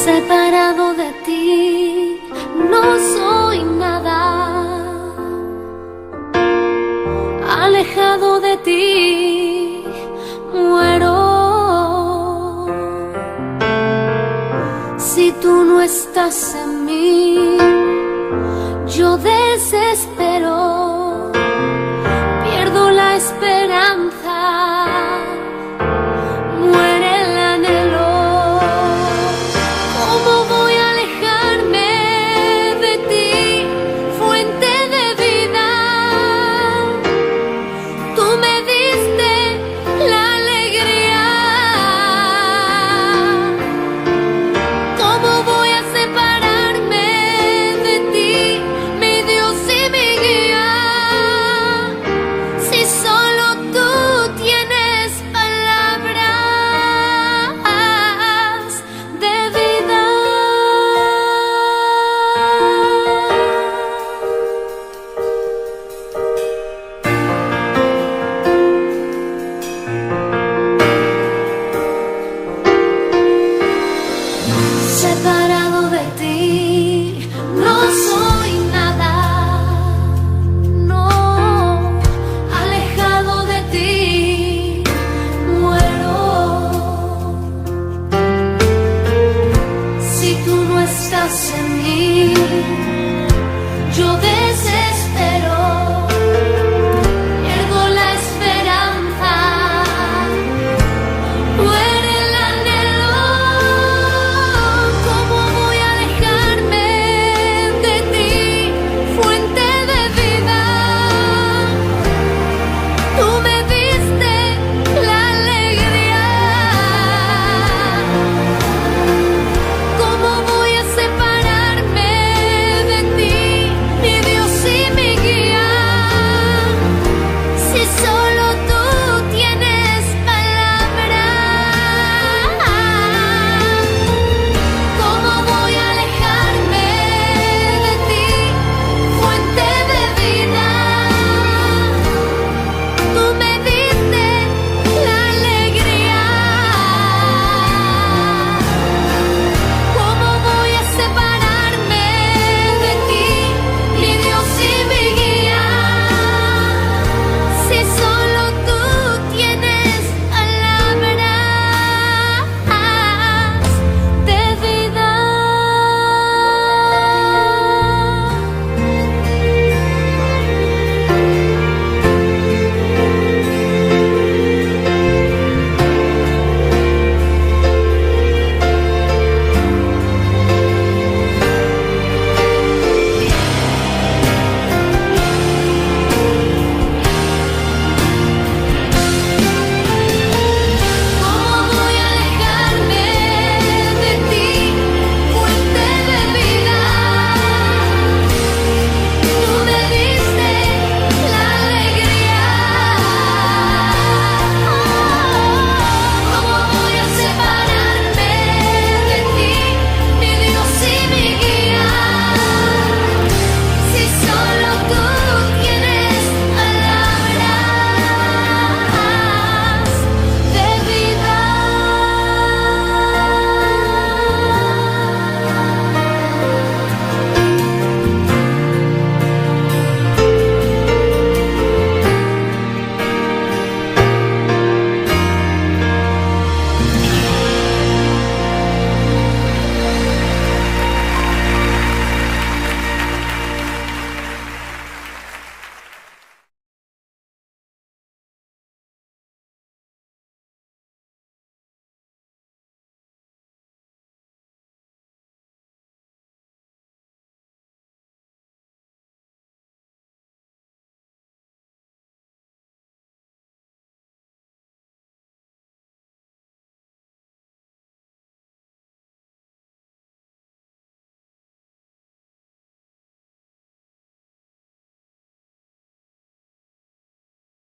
Separado de ti, no soy nada. Alejado de ti, muero. Si tú no estás en mí, yo desespero. Pierdo la esperanza. Muere el anhelo. ¿Cómo voy a alejarme de ti, fuente de vida? Tú me diste la alegría. ¿Cómo voy a separarme de ti, mi Dios y mi guía? Si solo tú tienes palabras de vida. Separado de ti, no soy nada. No, alejado de ti, muero. Si tú no estás en mí, yo desespero. Pierdo la esperanza. Muere el anhelo. ¿Cómo voy a dejar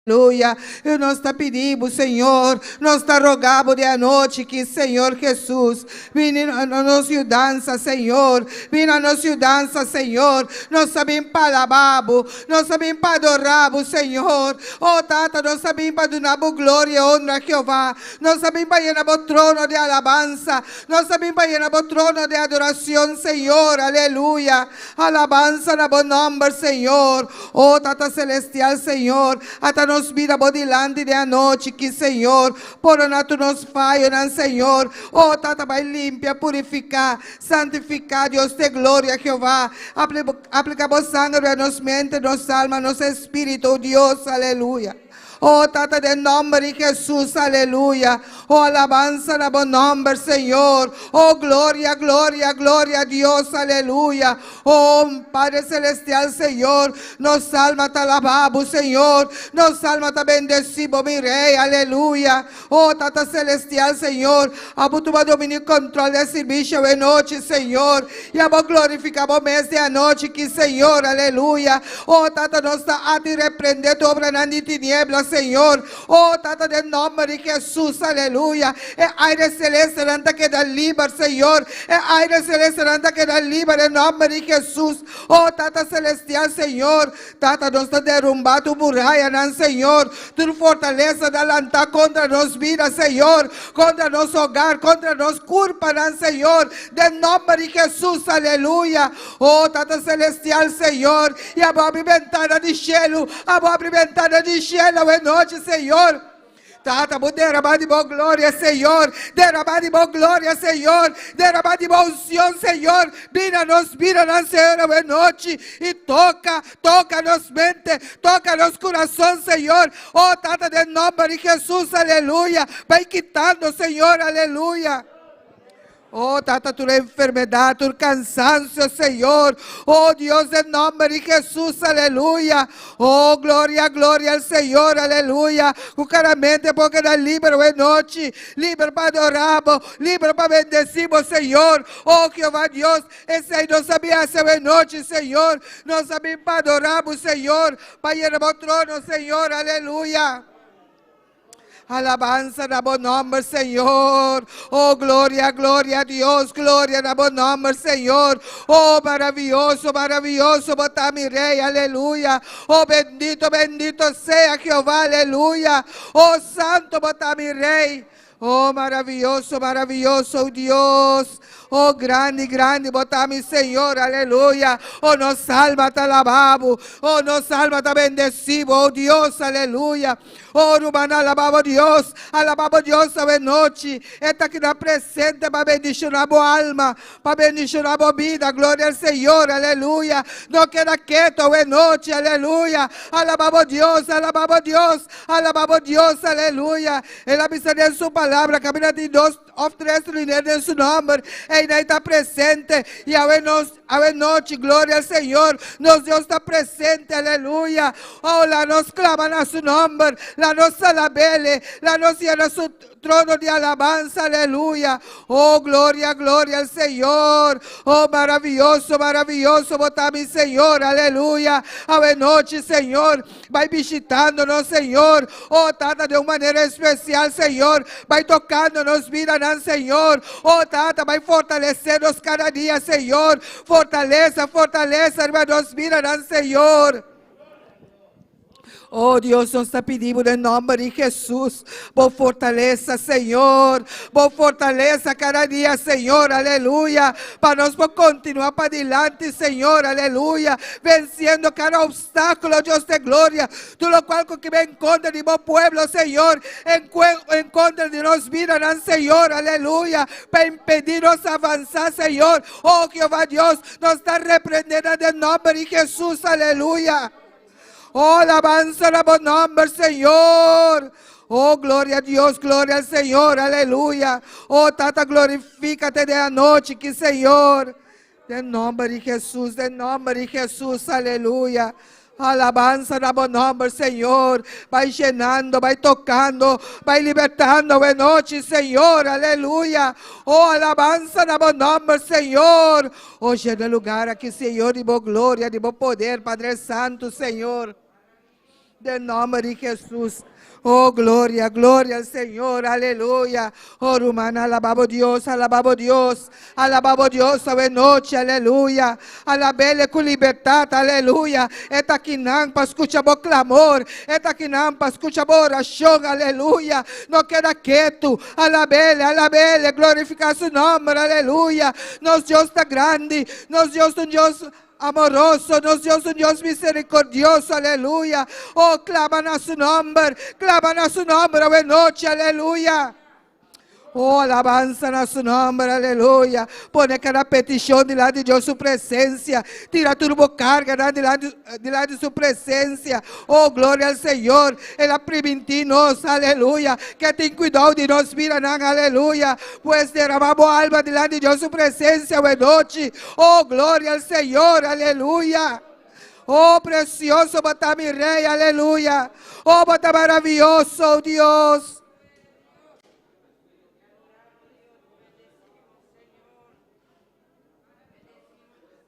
Aleluia, e nós te pedimos, Senhor, nós te rogamos de noite que, Senhor Jesus, venha na nossa ajudança, Senhor, venha na nossa ajudança, Senhor, nós sabemos para alababo, nós sabemos para adorabo, Senhor, oh Tata, nós sabemos para dar glória e honra a Jeová, nós sabemos para ir no trono de alabança, nós sabemos para ir no trono de adoração, Senhor, aleluia, alabança na bom nome, Senhor, oh Tata Celestial, Senhor, até nos vida bodilante de noite, que Senhor, por nato nos falho, Senhor, oh Tata, vai limpia, purificar, santificar, Deus de glória, Jeová, aplica vos sangue a nos mente, nos alma, nos espírito, oh Deus, aleluia. Oh, Tata, de nombre de Jesús, aleluya. Oh, alabanza na buen nombre, Señor. Oh, gloria, gloria, gloria a Dios, aleluya. Oh, Padre Celestial, Señor, nos alma te alabamos, Señor. Nos alma te bendecimos, mi Rey, aleluya. Oh, Tata Celestial, Señor, a tu dominio control de servicio de noche, Señor. Y a glorificamos mes de anoche, que Señor, aleluya. Oh, Tata, nos está a ti reprender tu obra en tinieblas, Senhor, oh Tata, de nome de Jesus, aleluia, é aire celeste, anda que dá livre, Senhor, é aire celeste, anda que dá livre, em nome de Jesus, oh Tata Celestial, Senhor, Tata, nós está derrumbado muralha, não, Senhor, tu fortaleza da lantar contra nós vida, Senhor, contra nosso hogar, contra nós culpa, não, Senhor, de nome de Jesus, aleluia, oh Tata Celestial, Senhor, e abre ventana de cielo, abre ventana de cielo, noite, Senhor. Tata, derramar de boa glória, Senhor. Derramar de boa glória, Senhor. Derramar de boa unção, Senhor. Vira-nos, Senhor, boa noite. E toca nos mente, toca nos coração, Senhor. Oh, Tata, de nome de Jesus, aleluia. Vai quitando, Senhor, aleluia. Oh, Tata, tu enfermedade, tu cansancio, Senhor. Oh, Deus, em nome de Jesus, aleluia. Oh, glória, glória ao Senhor, aleluia. O caramente porque da livre é noite, livre para adorarmos, livre para bendecirmos, Senhor. Oh, Jeová Deus, esse aí não sabia ser é noite, Senhor. Não sabia para adorarmos, Senhor. Para ir ao trono, Senhor, aleluia. Alabanza na bom nome, Senhor. Oh, glória, glória a Deus. Glória na bom nome, Senhor. Oh, maravilhoso, maravilhoso, botar mi Rei, aleluia. Oh, bendito, bendito seja Jeová, aleluia. Oh, santo, botar mi Rei. Oh, maravilhoso, maravilhoso, Deus. Oh, grande, grande, botar mi Senhor, aleluia. Oh, nos alma te alabamos. Oh, nos alma te bendecimos, oh Deus, aleluia. Oh, humana, alabamos Deus a noite. Está aqui na presente para bendicionar a boa alma, para bendicionar a boa vida. Glória ao Senhor, aleluia. Não queda quieto a noite, aleluia. Alabamos Deus, alabamos Deus, alabamos Deus, aleluia. Ela me em sua palavra, camina de dois ou três reunidos em seu nome. Ele está presente e a noite, glória ao Senhor. Nosso Deus está presente, aleluia. Oh, lá nos clama a seu nome, lá nos alabele, lá nos llena su trono de alabanza, aleluia. Oh, glória, glória ao Senhor. Oh, maravilhoso, maravilhoso, botar mi Senhor, aleluia. A noite, Senhor, vai visitando-nos, Senhor. Oh, Tata, de uma maneira especial, Senhor, vai tocando-nos vida, não, Senhor. Oh, Tata, vai fortalecer-nos cada dia, Senhor. Fortaleza, fortaleza, irmãos, vida, não, Senhor. Oh, Deus, nós te pedimos em nome de Jesus, por fortaleza, Senhor, por fortaleza cada dia, Senhor, aleluia, para nós continuar para adiante, Senhor, aleluia, vencendo cada obstáculo, Deus de glória, tu lo qual que vem contra de meu pueblo, Senhor, em contra de nós vida, não, Senhor, aleluia, para impedir-nos avançar, Senhor. Oh, Jeová Deus, nós está repreendendo em nome de Jesus, aleluia. Oh, alabanza a bom nome, Senhor. Oh, glória a Deus, glória ao Senhor, aleluia. Oh, Tata, glorifica-te de noite, que Senhor. Em nome de Jesus, aleluia. Alabanza na bom nome, Senhor. Vai llenando, vai tocando, vai libertando de noite, Senhor, aleluia. Oh, alabanza na bom nome, Senhor. Hoje no lugar aqui, Senhor, de boa glória, de bom poder, Padre Santo, Senhor. del nombre de Jesús. Oh, gloria, gloria al Señor, aleluya. Oh, hermana, alabamos Dios, alabamos Dios, alabamos Dios esta noche, aleluya. Alabele con libertad, aleluya. Esta aqui para escuchar o clamor, esta aqui para escuchar a oração, aleluya. No queda quieto, alabele, alabele, glorificar su nombre, aleluya. Nos Dios está grande, nos Dios un Dios amoroso, nos Dios un Dios misericordioso, aleluya. Oh, claman a su nombre, buena noche, aleluya. Oh, alabanza a su nombre, aleluya. Pone cada petición delante de Dios su presencia. Tira turbo carga delante de su presencia. Oh, gloria al Señor. Él ha preventido, aleluya. Que ten cuidado de nos mirar, aleluya. Pues derramamos alma delante de Dios su presencia, buena noche. Oh, gloria al Señor, aleluya. Oh, precioso, bota mi rey, aleluya. Oh, bota maravilloso, Dios.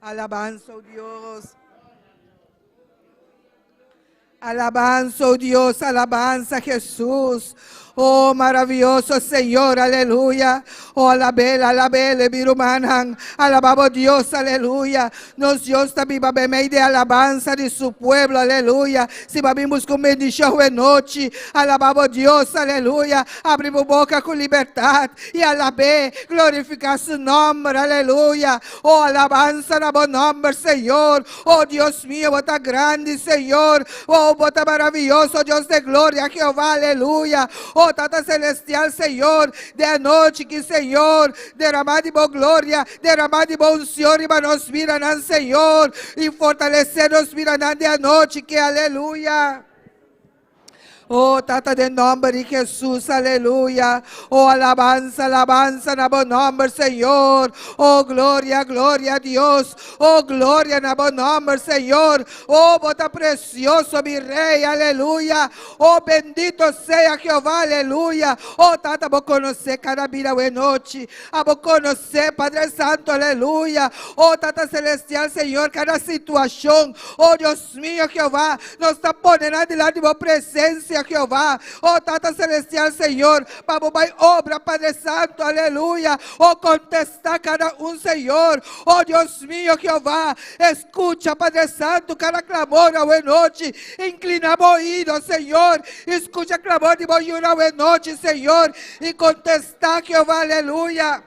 Alabanza, oh Dios. Alabanza, oh Dios, alabanza, Jesús. Oh, maravilloso Señor, aleluya. Oh, alabele, virumanan. Alabamos Dios, aleluya. Nos Dios también va a ver de alabanza de su pueblo, aleluya. Si vamos con bendición en noche, alabamos Dios, aleluya. Abrimos boca con libertad y alabé, glorificar su nombre, aleluya. Oh, alabanza en buen nombre, Señor. Oh, Dios mío, bota grande, Señor. Oh, bota maravilloso, Dios de gloria, Jehová, aleluya. Oh, Tata celestial, Señor, de noche que Señor, derramar de boa glória, derramar de bom Senhor, e nos miran, Senhor, e fortalecer nos miran de noite, que aleluia. Oh, Tata, de nombre de Jesús, aleluya. Oh, alabanza, alabanza, en buen nombre, Señor. Oh, gloria, gloria a Dios. Oh, gloria en buen nombre, Señor. Oh, bota precioso, mi rey, aleluya. Oh, bendito sea Jehová, aleluya. Oh, Tata, vos conocer cada vida de noche. A vos conocer, Padre Santo, aleluya. Oh, Tata celestial, Señor, cada situación. Oh, Dios mío, Jehová, nos está poniendo delante de vos presencia, Jehová. Oh, Tata celestial, Señor, vamos a obra, Padre Santo, aleluya. Oh, contesta cada Señor. Oh, Dios mío, Jehová, escucha, Padre Santo, cada clamor a buena noche. Inclinamos oídos, Señor. Escucha clamor de buena noche, Señor, y contesta, Jehová, aleluya.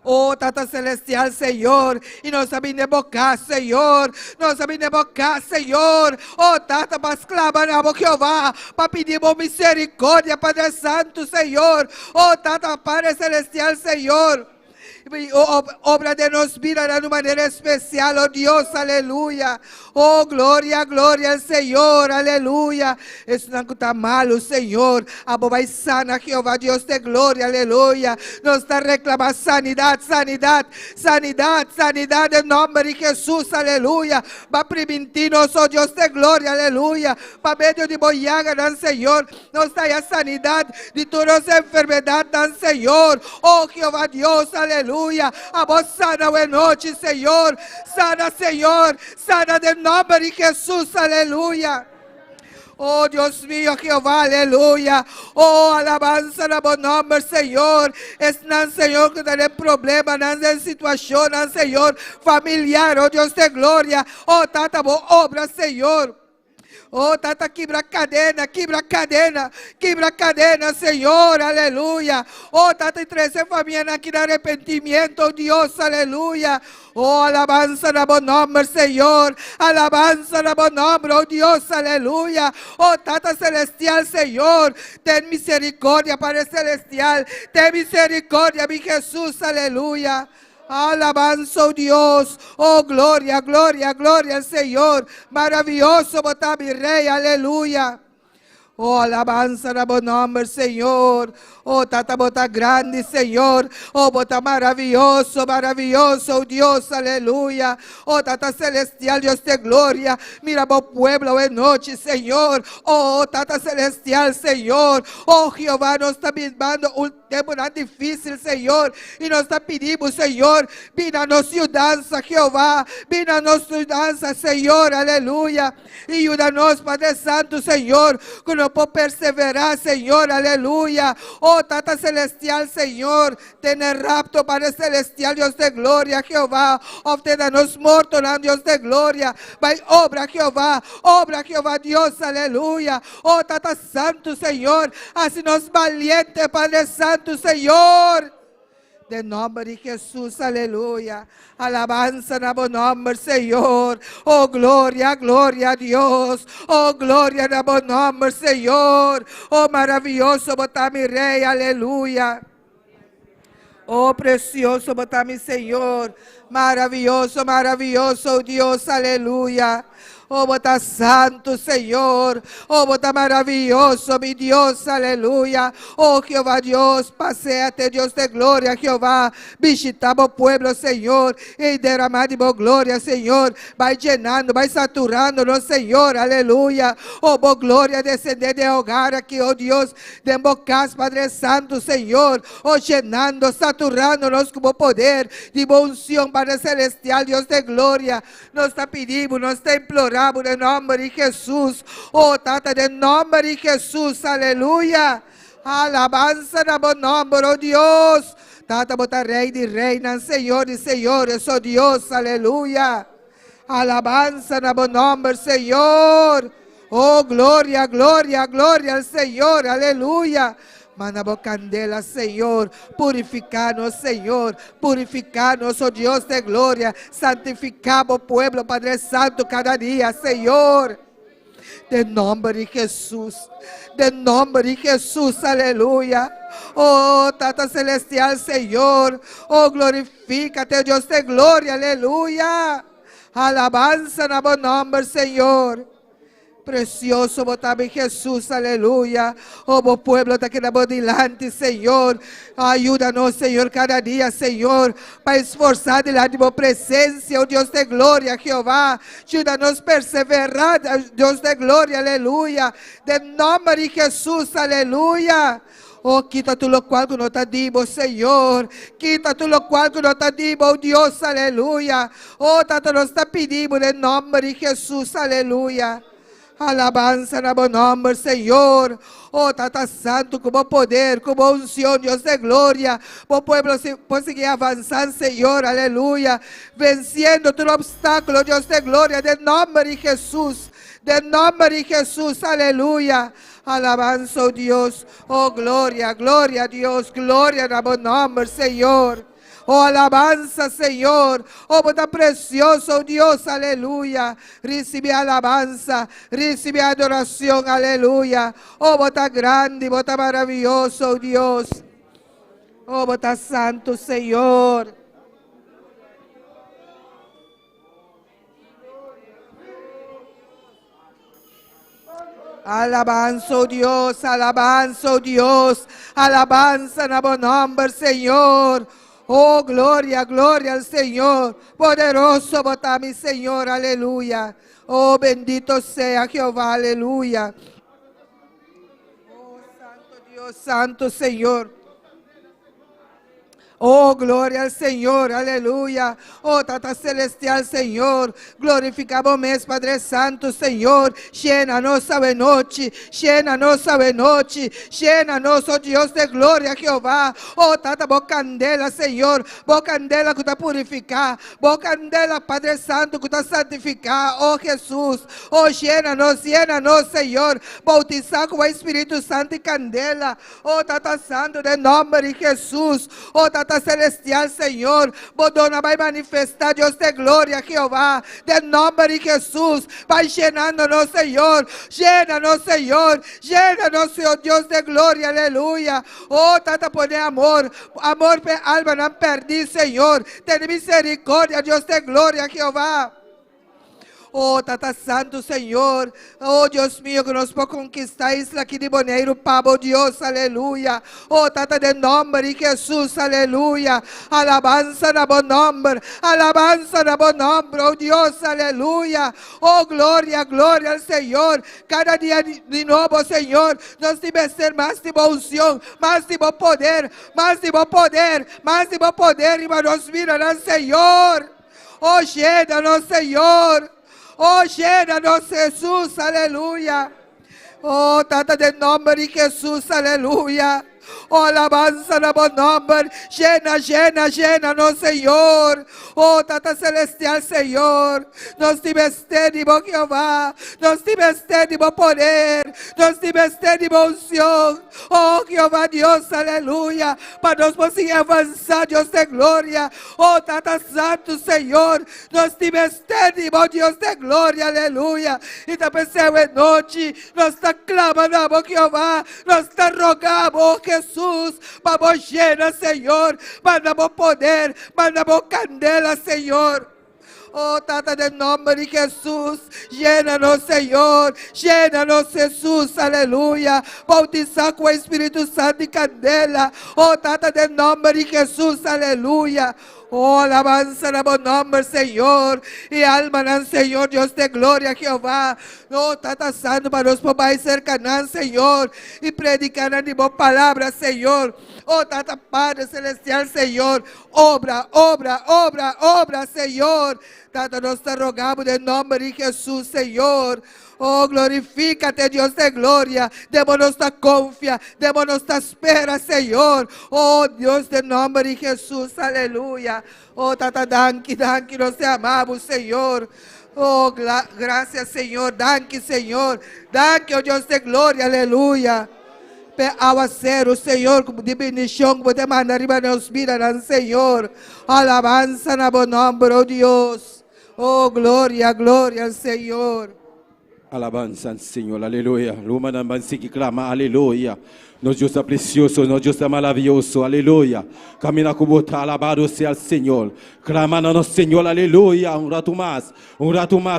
Oh, Tata celestial, Señor, e nós sabemos invocar, Senhor, nós sabemos invocar, Senhor. Oh, Tata, mas clamar a Jeová, para pedir misericórdia, Padre Santo, Senhor. Oh, Tata, Padre celestial, Senhor. Obra de nos vida de maneira especial, oh Deus, aleluia. Oh, glória, glória ao Senhor, aleluia. Isso não está malo, Senhor. A boa e sana, Jeová, Deus de glória, aleluia. Nos está reclamando sanidade, sanidade, sanidade, sanidade, em nome de Jesus, aleluia. Va prevenir-nos, oh Deus de glória, aleluia. Para meio de boiaga, não, Senhor. Nos está a sanidade de todas as enfermidades, não, Senhor. Oh, Jeová, Deus, aleluia. A voz sana buena noche, Señor. Sana, Señor. Sana del nombre de Jesús, aleluya. Oh, Dios mío, Jehová, aleluya. Oh, alabanza en buen nombre, Señor. Es nan, Señor, que tiene problema, nan, en situación, nan, Señor, familiar, oh Dios de gloria. Oh, tanta obra, Señor. Oh, Tata, quebra cadena, Senhor, aleluia. Oh, Tata, e trazer família aqui no arrependimento, oh Deus, aleluia. Oh, alabanza na bom nome, Senhor. Alabanza na bom nome, oh Deus, aleluia. Oh, Tata celestial, Senhor. Ten misericórdia, Padre celestial. Ten misericórdia, mi Jesus, aleluia. Alabanza, oh Dios, oh gloria, gloria, gloria al Señor, maravilloso, bota mi rey, aleluya. Oh, alabanza en buen nombre, Señor. Oh, Tata, bota grande, Señor. Oh, bota maravilloso, maravilloso, oh Dios, aleluya. Oh, Tata celestial, Dios de gloria. Mira, buen pueblo en noche, Señor. Oh, Tata celestial, Señor. Oh, Jehová, nos está mismando tempo tão difícil, Senhor. E nós te pedimos, Senhor, vem na nossa mudança, Jeová. Vem na nossa mudança, Senhor, aleluia. E ajuda-nos, Padre Santo, Senhor, que não pode perseverar, Senhor, aleluia. Oh, Tata Celestial, Senhor, tem rapto, Padre Celestial, Deus de glória, Jeová. Obtenda-nos mortos, Deus de glória. Vai, obra, Jeová, Deus, aleluia. Oh, Tata Santo, Senhor, assim nos valiente, Padre Santo, Senhor. De nome de Jesus, aleluia. Alabanza na bom nome, Senhor. Oh, glória, glória a Deus. Oh, glória na bom nome, Senhor. Oh, maravilhoso, botar-me Rei, aleluia. Oh, precioso, botar-me Senhor. Maravilhoso, maravilhoso, Deus, aleluia. Oh, bota santo, Senhor. Oh, bota maravilloso, mi Dios, aleluya. Oh, Jehová Dios, paséate, Dios de gloria, Jehová. Visitamos pueblo, Señor, y derramamos gloria, Señor. Vai llenando, vai saturándonos, Señor, aleluya. Oh, vos gloria, descender de hogar aquí, oh Dios, de bocas, Padre Santo, Señor. Oh, llenando, saturándonos como poder, de unción, Padre Celestial, Dios de gloria. Nos te pedimos, nos te imploramos, en nombre de Jesús. Oh, Tata, en nombre de Jesús, aleluya. Alabanza en buen nombre, oh Dios. Tata, bota Rey de reinas, Señor y señores, oh Dios, aleluya. Alabanza en buen nombre, Señor. Oh, gloria, gloria, gloria al Señor, aleluya. Mandamos candela, Senhor, purificar-nos, Senhor, purificar-nos, oh Deus de glória, santificamos o pueblo, Padre Santo, cada dia, Senhor, de nome de Jesus, aleluia. Oh, Tata Celestial, Senhor, oh, glorifica-te, Deus de glória, aleluia. Alabanza na bom nome, Senhor. Precioso, botame Jesús, aleluya. Oh, vos pueblo, está quedando delante, Señor. Ayúdanos, Señor, cada día, Señor, para esforzar delante de tu presencia, oh Dios de gloria, Jehová. Ayúdanos a perseverar, Dios de gloria, aleluya. De nombre de Jesús, aleluya. Oh, quita tu lo cual que no te dimos, Señor. Quita tu lo cual que no te dimos, oh Dios, aleluya. Oh, tanto nos te pedimos en nombre de Jesús, aleluya. Alabanza na bom nome, Senhor. Oh, Tata Santo, com bom poder, com boa unção, Deus de glória. Bom pueblo conseguir avançar, Senhor, aleluia. Vencendo todo obstáculo, Deus de glória, de nome de Jesus. De nome de Jesus, aleluia. Alabanza, oh Deus. Oh, glória, glória a Deus. Glória na bom nome, Senhor. Oh, alabanza, Señor. Oh, bota precioso, Dios, aleluya. Recibe alabanza, recibe adoración, aleluya. Oh, bota grande, bota maravilloso, Dios. Oh, bota santo, Señor. Alabanza, oh Dios, alabanza, oh Dios. Alabanza en buen nombre, Señor. Oh, glória, glória ao Senhor, poderoso botar-me, Senhor, aleluia. Oh, bendito seja Jeová, aleluia. Oh, santo Deus, santo Senhor. Oh, glória ao Senhor, aleluia. Oh, Tata Celestial, Senhor. Glorificamos mesmo, Padre Santo, Senhor. Llena-nos a noite, llena-nos a noite, llena-nos, oh Deus de glória, Jeová. Oh, Tata, boa candela, Senhor. Boa candela que está purificar. Boa candela, Padre Santo, que está santificar. Oh, Jesus. Oh, llena-nos, Senhor. Bautizar com o Espírito Santo e candela. Oh, Tata Santo, de nome de Jesus. Oh, Tata Celestial, Senhor, Bodona vai manifestar, Deus de glória, Jeová, de nome de Jesus, vai llenando-nos, Senhor, llena-nos, Senhor, Senhor, Deus de glória, aleluia. Oh, Tata, poner amor para alma não perdi, Senhor, tem misericórdia, Deus de glória, Jeová. Oh, Tata Santo, Senhor. Oh, Deus mío, que nos pode conquistar a isla aqui de Bonaire, Pabo, Deus, aleluia. Oh, Tata, de nome de Jesus, aleluia. Alabanza na bom nome, alabanza na bom nome, oh Deus, aleluia. Oh, glória, glória ao Senhor. Cada dia de novo, Senhor, nós devemos ter mais de boa unção, mais de bom poder, mais de bom poder, mais de bom poder, e nos mira, Senhor. Oh, llena-nos, Senhor. Oh, llena-nos, Jesus, aleluia. Oh, Tata, de nome de Jesus, aleluia. Oh, alabanza na bom nome. Llena, llena, llena-nos, Senhor. Oh, Tata Celestial, Senhor. Nós devemos ter de bom Jeová. Nós devemos ter de bom poder. Nós devemos ter de bom unção. Oh, Jeová, Deus, aleluia. Para nós podermos avançar, Deus de glória. Oh, Tata Santo, Senhor. Nós devemos ter de bom Deus de glória, aleluia. E também, Senhor, em noite, nós estamos clamando a bom Jeová. Nós estamos rogando, oh, Jesus, vamos llena, Senhor, mandamos poder, mandamos candela, Senhor. Oh, Tata, de nome de Jesus, llena-nos, Senhor, llena-nos, Jesus, aleluia. Bautizar com o Espírito Santo e candela. Oh, Tata, de nome de Jesus, aleluia. Oh, alabanza na bom nome, Senhor. E alma na Senhor, Deus de glória, Jeová. Oh, Tata Santo, para nós poder ser canã, Senhor. E predicar de boa palavra, Senhor. Oh, Tata Padre Celestial, Senhor. Obra, obra, obra, obra, Senhor. Tata, nós te rogamos em nome de Jesus, Senhor. Oh, glorifica-te, Deus de glória. Demos-nos a confia, demos-nos a espera, Senhor. Oh, Deus, de nome de Jesus, aleluia. Oh, Tata, danke, danke, nós te amamos, Senhor. Oh, graças, Senhor, danke, Senhor. Danke, oh Deus de glória, aleluia. Aguacero, Senhor, de bendição, como te manda arriba nos vidas, Senhor. Alabanza na bom nome, oh Deus. Oh, glória, glória ao Senhor. Alabanza al Señor, aleluya. Lumana que clama, aleluya. Nos Dios está precioso, nos Dios está maravilloso, aleluya. Camina como está, alabado sea el Señor. Clamando, Señor, aleluya. Un rato más,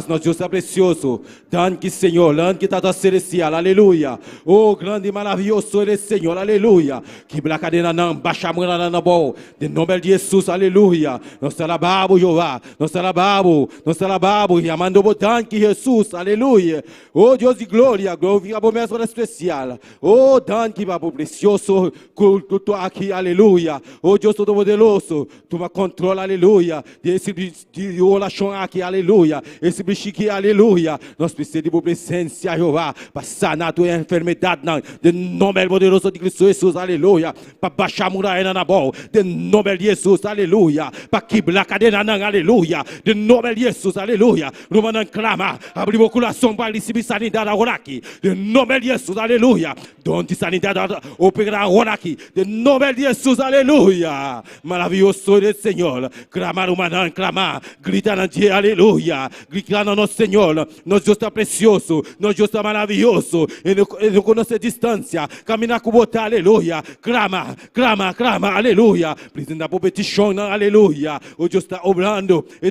nos Dios está precioso. Danke, Señor, danke, Tata Celestial, aleluya. Oh, grande y maravilloso eres, Señor, aleluya. Que la cadena nan, baja murana na bo. De nombre de Jesús, aleluya. Nos alabamos, Jehová, nos alabamos, y amando por danke, Jesús, aleluya. Oh, Deus de glória, glória, promessa especial. Oh, danke, Papo precioso, culto aqui, aleluia. Oh, Deus Todo-Poderoso, toma controle, aleluia. Desse de oração aqui, aleluia. Esse bichique, aleluia. Nós precisamos de presença, Jeová, para sanar a tua enfermidade, de nome poderoso de Cristo Jesus, aleluia. Para baixar a muralha na bola, de nome de Jesus, aleluia. Para quebrar a cadeira, aleluia. De nome de Jesus, aleluia. Numa não clama, abrir o coração para receber sanidade agora aqui. De nome de Jesus, aleluia. Donde sanidade operar agora aqui. De nome de Jesus, aleluia. Maravilhoso é o Senhor. Clamar humano, clamar. Gritar na dia, aleluia. Gritar no nosso Senhor. Nosso Deus está precioso. Nosso Deus está maravilhoso. Ele conhece a distância. Caminhar com você, aleluia. Clama, clama, clama, aleluia. Precisa por petição, aleluia. O Deus está obrando. Ele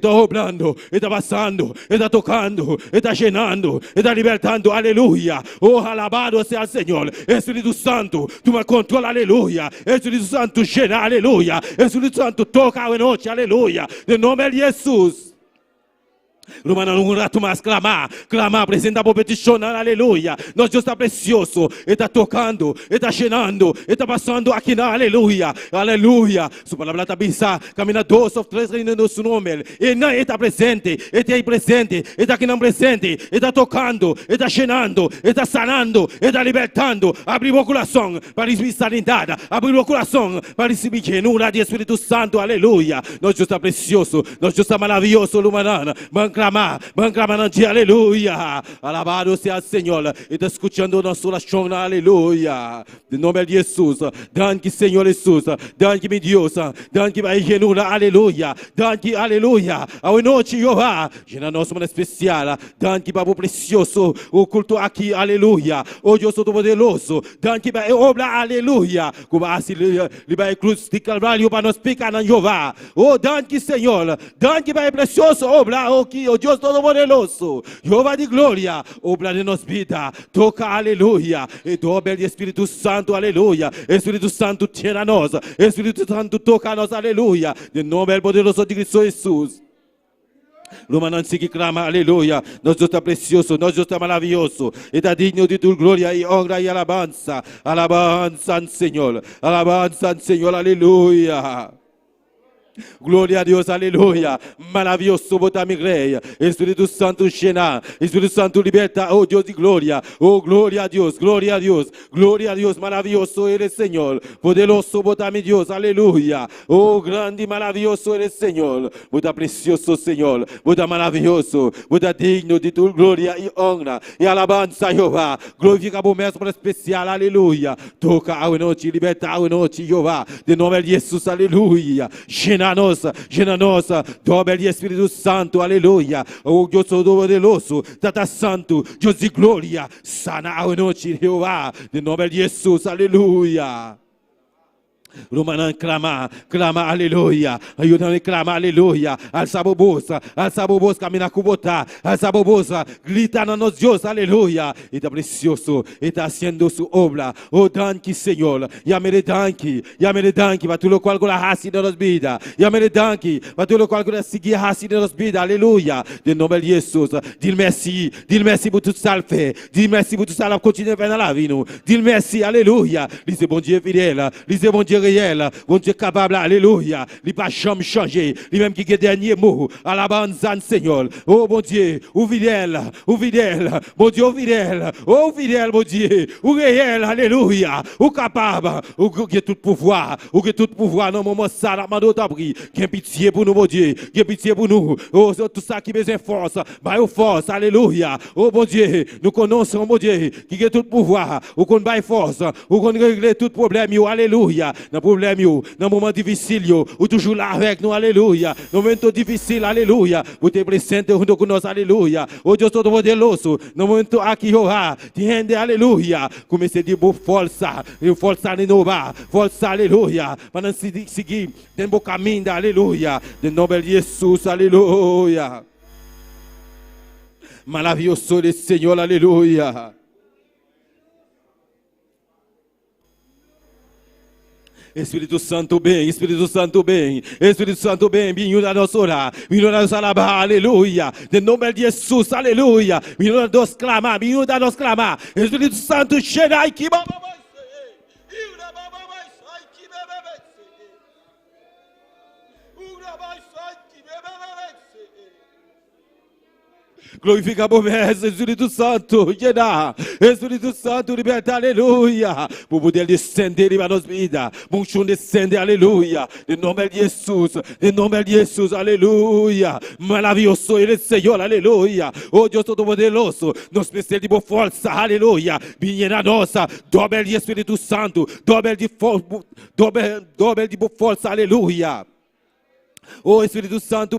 está passando. Ele está tocando. Ele está llenando. Ele está libertando, aleluia. Oh, alabado seja o Senhor. Espírito Santo, toma controle, aleluia. Espírito Santo, llena, aleluia. Espírito Santo, toca a noite, aleluia. De nome de Jesus. Romana, um rato mais clamar, apresentar por petição, aleluia. Nosso Deus está precioso, Ele está tocando, Ele está llenando, Ele está passando aqui, aleluia, aleluia. Sua palavra está pensar, caminha 2 ou 3 no seu nome. Ele está presente, Ele está aí presente, Ele está aqui não presente, Ele está tocando, Ele está llenando, Ele está sanando, Ele está libertando. Abre o coração para receber sanidade, abre o coração para receber llenura de Espírito Santo, aleluia. Nosso Deus está precioso, nosso Deus está maravilhoso, Lumana. Clamar no dia, aleluia. Alabado seja o Senhor. Ele está escutando nossa oração, aleluia. De nome de Jesus. Danke, Senhor Jesus. Danke, meu Deus. Danke, vai genura, aleluia. Danke, aleluia. A noite, Jeová. Gena nosso mano especial. Danke, Papo precioso. O culto aqui, aleluia. O Deus Todo-Poderoso. Danke, vai obra, aleluia. Como assim, ele vai cruz de Calvário para nos pecar, Jeová. Oh, danke, Senhor. Danke, vai precioso obra, o que oh Dios Todopoderoso. Jehová de glória, obra de nos vida, toca, aleluia, e dobra de Espírito Santo, aleluia. Espírito Santo tira a nós, Espírito Santo toca a nós, aleluia. De nome poderoso de Cristo Jesus. Lumanante que clama, aleluia. Nosso Deus está precioso, nosso Deus está maravilhoso. E está digno de tua glória e honra e alabança. Alabança, Senhor. Alabança, Senhor, aleluia. Glória a Deus, aleluia. Maravilhoso, bota mi rei. Espírito Santo llena, Espírito Santo liberta, oh Deus de glória. Oh, glória a Deus, glória a Deus, glória a Deus. Maravilhoso eres, Senhor. Poderoso, bota mi Deus, aleluia. Oh, grande, maravilhoso eres, Senhor. Bota precioso, Senhor. Bota maravilhoso, bota digno de tua glória e honra e alabança, Jeová. Glorifica o mestre especial, aleluia. Toca a noite, liberta a noite, Jeová. De nome de Jesus, aleluia. Llena nossa, dobra de Espírito Santo, aleluia. O Deus Todo-Poderoso, Tata Santo, Deus de glória, sana a noite, Jeová, de nome de Jesus, aleluia. Romanan clama, clama, aleluia. Ajuda-me, clama, aleluia. Alça a bobosa, camina kubota, alça a bobosa, grita na nos Deus, aleluia. Está precioso, está haciendo su obra. Oh, danke, Senhor. Yamere danke, para tu lo qual con la raça de nos vida. Yamere danke, para tu lo qual con la seguir raça de nos vida, aleluia. De nome de Jesus, dis merci por tu salve, dis merci por tu salve, continue a la vie, nous. Dis merci, aleluia. Lise bon Dieu fidèle, lise bon Dieu réel, bon Dieu capable, alléluia. Il n'a pas jamais changé, lui-même qui est dernier mot, à la bande, Seigneur. Oh, bon Dieu, ou fidèle, bon Dieu, oh, fidèle, bon Dieu, ou réel, alléluia, ou capable, ou qui tout pouvoir, dans le moment ça, la mando t'abri, qui a pitié pour nous, bon Dieu, qui a pitié pour nous, oh, tout ça qui besoin force, bah, force, alléluia, oh, bon Dieu, nous connaissons, bon Dieu, qui a tout pouvoir, ou qu'on baille force, ou qu'on règle tout problème, alléluia. Dans problème, dans moment difficile, ou toujours là avec nous, alléluia. Dans moment difficile, alléluia. Vous êtes présente junto con nous, alléluia. Oh Deus Todo-Poderoso, no momento aqui, Jehová, te rende, alléluia. Comecei de boa força renovar, força, alléluia. Para não seguir, tem bom caminho, alléluia. De nome de Jesus, alléluia. Maravilhoso é o Senhor, alléluia. Espírito Santo bem, Espírito Santo bem, Espírito Santo bem, vinho da nossa orar, vinho da nossa alabar, aleluia, de nome de Jesus, aleluia, vinho da nossa clamar, vinho da nossa clamar, Espírito Santo, cheira que glorifica por mestre, Espírito Santo, llena, Espírito Santo, liberta, aleluia, por poder descender em nossa vida, bom chão descende, aleluia, em nome de Jesus, aleluia, maravilhoso ele, Senhor, aleluia, oh Deus Todo-Poderoso, nos precisa de boa força, aleluia, vinha na nossa, dobra de Espírito Santo, dobra de boa força, aleluia. Oh Espírito Santo,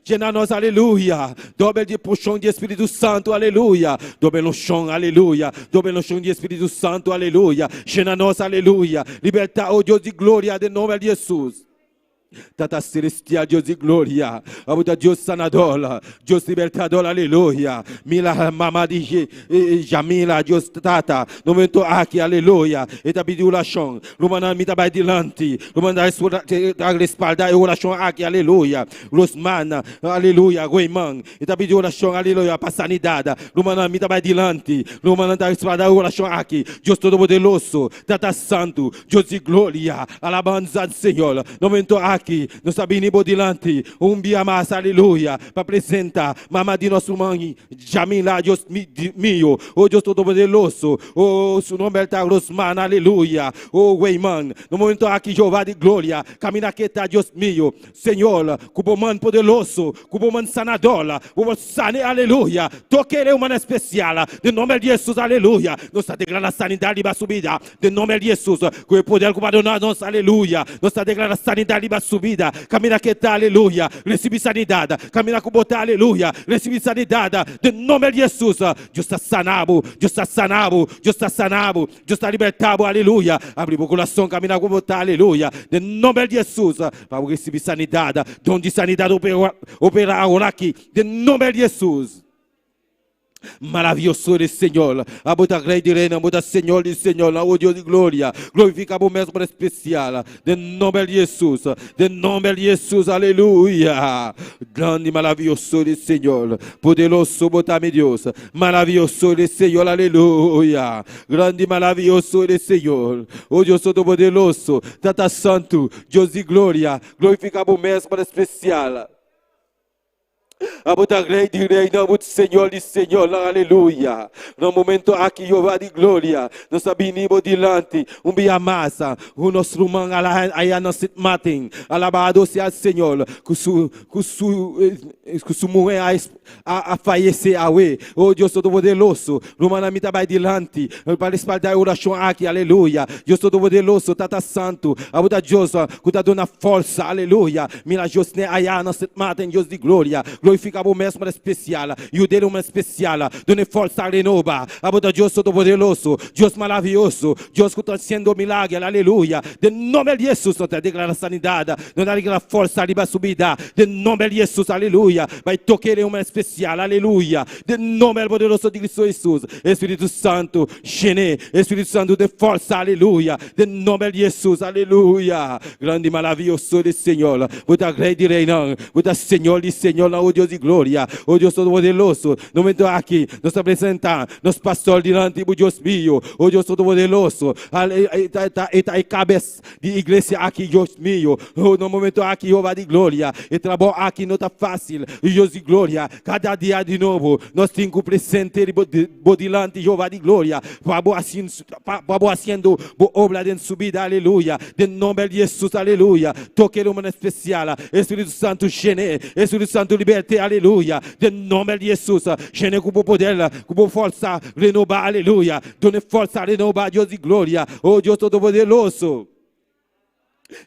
llena nós, aleluia. Dobre de puxão de Espírito Santo, aleluia. Dobre no chão, aleluia. Dobre no chão de Espírito Santo, aleluia. Llena nós, aleluia. Liberta, oh Deus de glória, de nome de Jesus. Tata celestial, Deus de glória, abuda Deus sanador, Deus libertador, aleluia. Mila mama de Jamila, Deus tata, no momento aqui, aleluia. Eta pediu oração, Lumana me trabalha dilante, Lumana da respalda e oração aqui, aleluia. Rosmana, aleluia, Goiman, eta pediu oração, aleluia, para sanidade, Lumana me trabalha dilante, Lumana da respalda e oração aqui, Deus Todo-Poderoso, Tata Santo, Deus de glória, alabanza, Senhor, no momento aqui. Nós sabemos bodilante, biamassa, aleluia, para apresentar, mamá de nosso mãe, Jamila, Deus meu, oh Deus Todo-Poderoso, oh, seu nome é Rosman, aleluia, oh, Weiman, no momento aqui, Jeová de glória, camina que está, Deus meu, Senhor, cuboman poderoso, cuboman sanador, cuboman sane, aleluia, toquere uma especial, de nome de Jesus, aleluia, nós está declarando sanidade para subida, de nome de Jesus, com o poder que nós, aleluia, nós está declarando sanidade para sua vida. Camina que está, aleluia. Recebe sanidade. Camina com botar, aleluia. Recebe sanidade. De nome de Jesus. Deus está sanado. Deus está sanado. Deus está sanado. Deus está libertado, aleluia. Abre o coração, camina com botar, aleluia. De nome de Jesus. Para receber sanidade. Donde sanidade opera agora aqui. De nome de Jesus. Maravilhoso é Senhor, a boa rei de reina, a boa Senhor e Senhor, o Deus de glória, glorifica o mesmo especial, de nome de Jesus, aleluia, grande maravilhoso é Senhor, poderoso botar-me Deus, maravilhoso é Senhor, aleluia, grande maravilhoso é Senhor, o Deus todo-poderoso, Tata Santo, Deus de glória, glorifica o mesmo especial. A botar rei de reina, a botar Senhor de Senhor, aleluia. No momento aqui, Jeová de glória, nós sabemos diante, dia massa, o nosso irmão, aí nós se matem, alabado seja o Senhor, que su mulher a falecer, oh Deus todo-poderoso, Romana me vai diante, para espalhar a oração aqui, aleluia. Deus todo-poderoso, Tata Santo, a botar Deus, que está dando força, aleluia. Mira, Deus, aí nós se matem, Deus de glória. Glorifica o mesmo especial, e o dele especial, done força renova, a boda Deus todo-poderoso, Deus maravilhoso, Deus que está fazendo milagre, aleluia, de nome de Jesus, não te declara sanidade, não te declara força, riba subida, de nome de Jesus, aleluia, vai tocar uma especial, aleluia, de nome poderoso de Cristo Jesus, Espírito Santo, gene, Espírito Santo de força, aleluia, de nome de Jesus, aleluia, grande maravilhoso de Senhor, boda rei de reina, boda Senhor de Senhor, oh Deus de glória, oh Deus todo-poderoso, no momento aqui, nos apresentar, nos pastor diante do Deus mío, oh Deus todo-poderoso, e cabeça de igreja aqui, Deus mío, oh, no momento aqui, Jeová de glória, e trabalho aqui não está fácil, Deus de glória, cada dia de novo, nós temos presente diante, Jeová de glória, para fazendo obra de subida, aleluia, de nome de Jesus, aleluia, toque uma especial, Espírito Santo, gene, Espírito Santo, liberte, aleluia, de nome de Jesus, gene com poder, com força, renovar, aleluia, done força, renovar, Deus de glória, oh Deus todo-poderoso.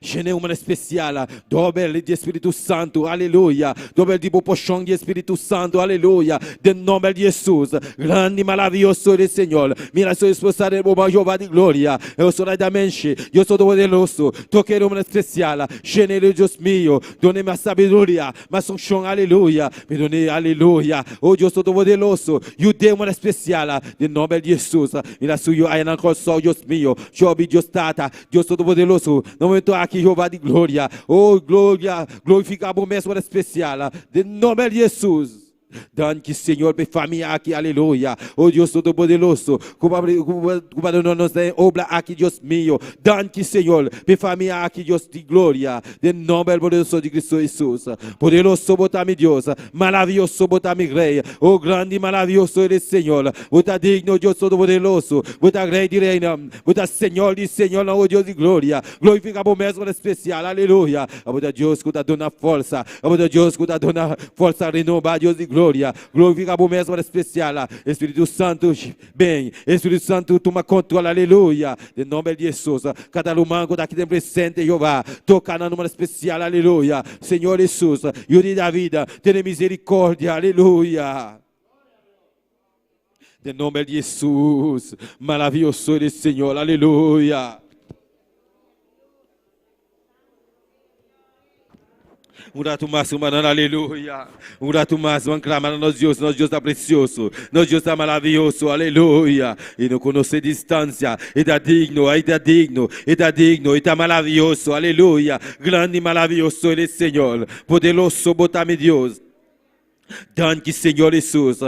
Gene uma especial, doble de Espírito Santo, aleluia, doble de poção de Espírito Santo, aleluia, de nome de Jesus, grande e maravilhoso de Senhor, mira sua esposa de Jeová de glória, eu sou da mente, eu sou poderoso, toque uma especial, gene de Deus mío, done-me a sabedoria, mas unção, aleluia, me done, aleluia, oh Deus todo-poderoso, eu dei uma especial, de nome de Jesus, mira sua aí na coração, Deus mío, Job, Deus Tata, Deus todo-poderoso, no momento aqui, Jeová de glória, oh glória, glorifica o mesmo especial, de nome de Jesus. Danke, Senhor, para família aqui, aleluia. Oh Deus todo-poderoso, como nos tem obra aqui, Deus mío. Danke, Senhor, para família aqui, Deus de glória. De nome poderoso de Cristo Jesus. Poderoso, botar-me Deus. Maravilhoso, botar-me rei. Oh grande e maravilhoso é Senhor. Botar digno, Deus todo-poderoso. Botar rei de reina. Botar Senhor de Senhor, oh Deus de glória. Glorifica o mesmo especial, aleluia. Botar Deus que está dando força. Botar Deus que está dando força, renovar, Deus de glória. Glorifica o mesmo especial, Espírito Santo, bem, Espírito Santo, toma controle, aleluia, em nome de Jesus, cada irmão que está aqui presente, Jeová, toca na número especial, aleluia, Senhor Jesus, Yuri da vida, tenha misericórdia, aleluia. Em nome de Jesus, maravilhoso é o Senhor, aleluia. Um rato mais, aleluia. Um rato mais, vamos clamar a nosso Deus está precioso, nosso Deus está maravilhoso, aleluia. E não conhece distância, está digno, está digno, está digno, está maravilhoso, aleluia. Grande e maravilhoso é o Senhor, poderoso, botar-me Deus. Danke, Senhor Jesus,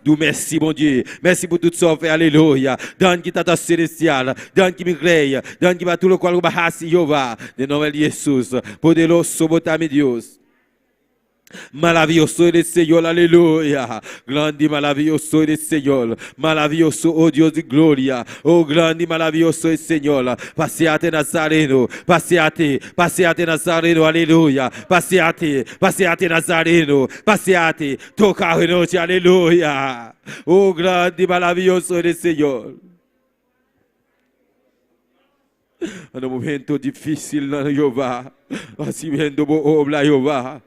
do merci, bom Dieu, merci por tudo que sofre, aleluia. Danke, Tata Celestial, danke, meu rei, danke para tudo qual barrasse, Jeová, em nome de Jesus, poderoso, botar-me Deus. Maravilhoso é o Senhor, aleluia. Grande e maravilhoso é o Senhor. Maravilhoso, oh Deus de glória. Oh grande e maravilhoso é o Senhor. Passeate Nazareno, passeate Nazareno, aleluia. Passeate Nazareno, passeate. Toca a noite, aleluia. Oh grande e maravilhoso é o Senhor. En un momento difícil, Jehová, haciendo obra, Jehová.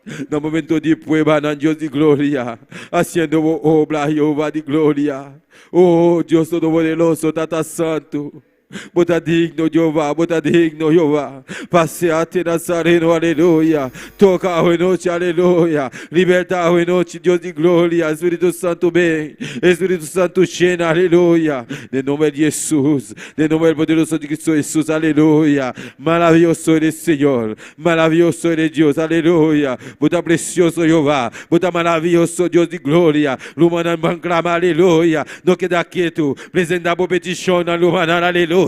En un momento de prueba, Dios de gloria, haciendo obra, Jehová de gloria. Oh, Dios Todopoderoso, Tata Santo. Bota digno, Jehová, bota digno, Jehová. Paseate, Nazareno, aleluya. Toca hoy noche, aleluya. Liberta hoy noche, Dios de gloria. Espíritu Santo, ven. Espíritu Santo, llena, aleluya. De nombre de Jesús, de nombre poderoso de Cristo Jesús, aleluya. Maravilloso eres, Señor. Maravilloso eres, Dios, aleluya. Bota precioso, Jehová. Bota maravilloso, Dios de gloria. Lumana, clama, aleluya. No queda quieto. Presentamos petición, lumana, aleluya.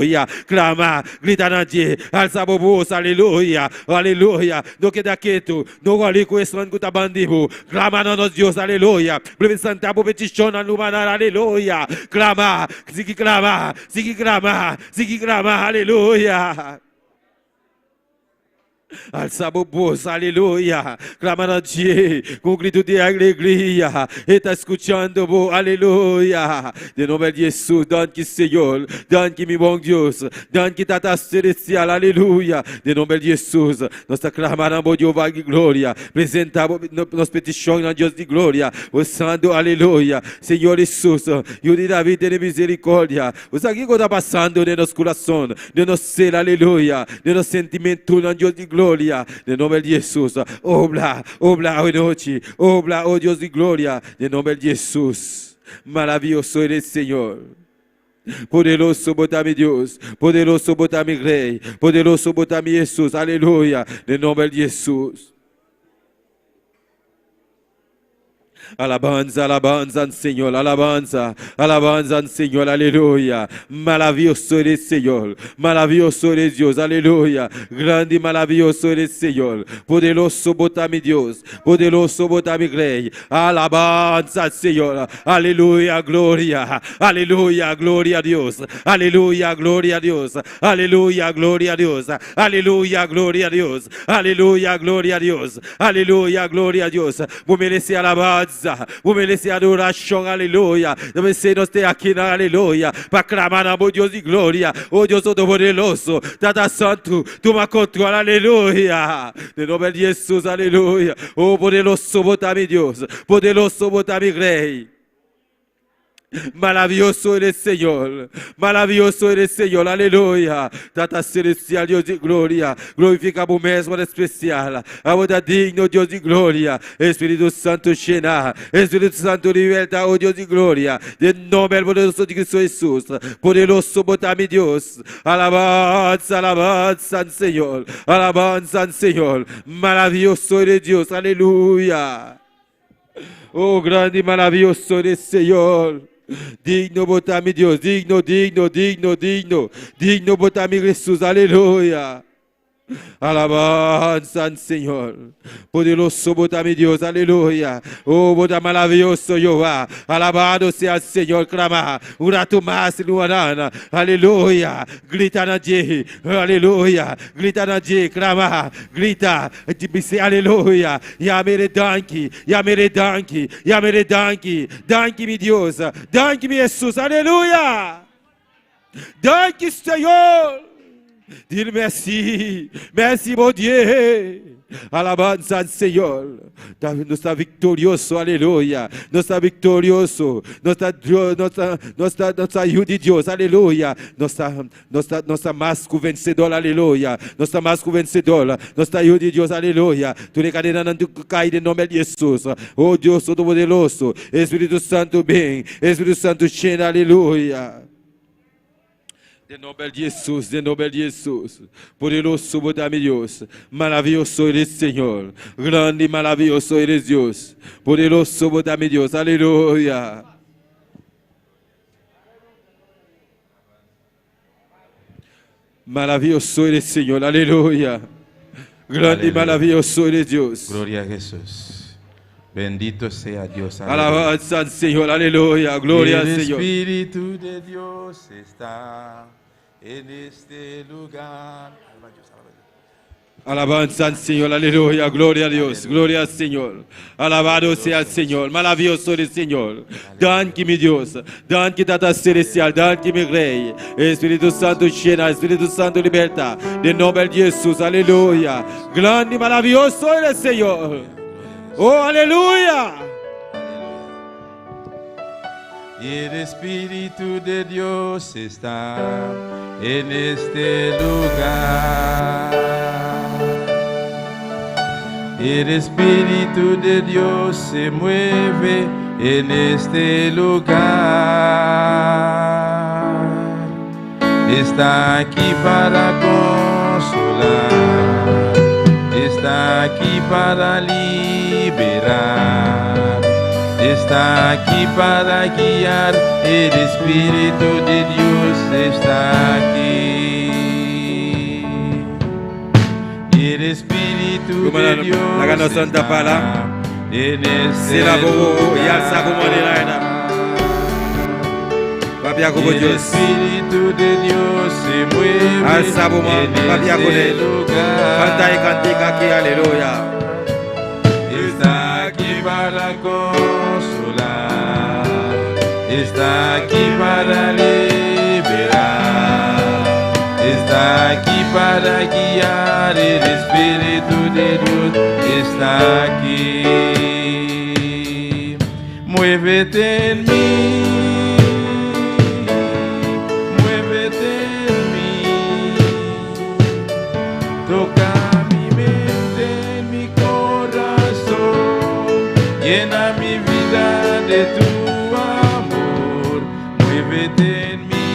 Clama, grita nadie, alza voz, aleluya, aleluya. No queda quieto, no vale cuestión que bandido. Clama a nos Dios, aleluya. Presentamos petición, lumana, aleluya. Clama, sigue clama, sigue clama, sigue clama, aleluya. Alça voz, aleluia. Clama a Deus com grito de alegria. Está escutando, aleluia. De nome de Jesus, danke Senhor, danke meu bom Deus, danke Tata Celestial, aleluia. De nome de Jesus, nós clamamos Jeová de glória. Apresentamos nos petições a Deus de glória. O Santo, aleluia. Senhor Jesus, eu de Davi tem misericórdia. O que está passando no nosso coração, no nosso ser, aleluia. No nosso sentimento, na Deus de glória. De nome de Jesus, obra, obra hoje noite, obra, oh Deus de glória, de nome de Jesus. Maravilhoso eres, Senhor. Poderoso botar-me Deus, poderoso botar-me Rei, poderoso botar-me Jesus, aleluia, de nome de Jesus. Alabanza, alabanza, Señor, alabanza, alabanza, Señor, aleluya. Maravilloso eres, Señor, maravilloso eres Dios, aleluya. Grande y maravilloso eres, Señor. Poderoso bota mi Dios, poderoso bota mi Rey. Alabanza, Señor, aleluya, gloria, aleluya, gloria a Dios, aleluya, gloria a Dios, aleluya, gloria a Dios, aleluya, gloria a Dios, aleluya, gloria a Dios, aleluya, gloria a Dios. Vos mereces alabanza. Vou merecer adoração, aleluia. Deve ser nós ter aqui na aleluia, para clamar na Deus de glória. Oh Deus Todo-Poderoso, Tata Santo, toma controle, aleluia. De nome de Jesus, aleluia. Oh poderoso, bota-me Deus, poderoso, bota-me Rei. Maravilhoso eres, Senhor. Maravilhoso eres, Senhor. Aleluia. Tata Celestial, Deus de glória. Glorificamos mesmo especial. Agora digno, Deus de glória. Espírito Santo, llena. Espírito Santo, liberta, oh Deus de glória. De nome poderoso de Cristo Jesus. Poderoso, bota-me Deus. Alabanza, alabanza, Senhor. Alabanza, Senhor. Maravilhoso eres, Deus. Aleluia. Oh, grande e maravilhoso eres, Senhor. Digno botar-me Deus, digno, digno, digno, digno, digno botar-me Jesus, aleluia. Alabanza, Senhor. Poderoso botar-me Deus, aleluia. Oh, botar maravilhoso, Jeová. Alabado seja o Senhor, clamar. Urato mais, luarana, aleluia. Grita na dia, aleluia. Grita na dia, clamar. Grita, aleluia. Yamere danke, yamere danke, yamere danke. Danke-me, Deus. Danke-me, Jesus, aleluia. Danke, Senhor. Dire merci, merci mon Dieu. Alabanza al Señor. Nos está victorioso, aleluya. Nos está victorioso. Nos está ayuda de Dios, aleluya. Nos está más que vencedor, aleluya. Nos está más que vencedor. Nos está ayuda de Dios, aleluya. Tu le cadena no cae en nombre de Jesús. Oh Dios Todo-Poderoso. Espíritu Santo, ven. Espíritu Santo, llena, aleluya. De nome de Jesus, de nome de Jesus. Poderoso, bota-me Deus. Maravilhoso eres, Senhor. Grande e maravilhoso eres, Deus. Poderoso, bota-me Deus. Aleluia. Maravilhoso eres, Senhor. Aleluia. Grande e maravilhoso eres, Deus. Gloria a Jesús. Bendito sea Dios. Alabanza al Señor. Aleluya. Gloria al El Señor. Espíritu de Dios está en este lugar. Alaba a Dios, alaba a Dios. Alabanza al Señor, aleluya, gloria a Dios, gloria al Señor. Alabado sea el Señor, maravilloso el Señor. Danke mi Dios, danke Tata Celestial, danke mi Rey. Espíritu Santo llena, Espíritu Santo liberta. De nombre de Jesús, aleluya. Grande y maravilloso el Señor. Oh, aleluya. Y el Espíritu de Dios está en este lugar. El Espíritu de Dios se mueve en este lugar. Está aquí para consolar, está aquí para liberar, está aquí para guiar. El Espíritu de Dios está aquí. El Espíritu de Dios está en este lugar. El Espíritu de Dios se mueve en este lugar. Está aquí para consolar, está aquí para liberar, está aquí para guiar. El Espíritu de Dios está aquí. Muévete en mí, muévete en mí, toca mi mente, mi corazón, llena mi vida de tu amor. Muévete en mí,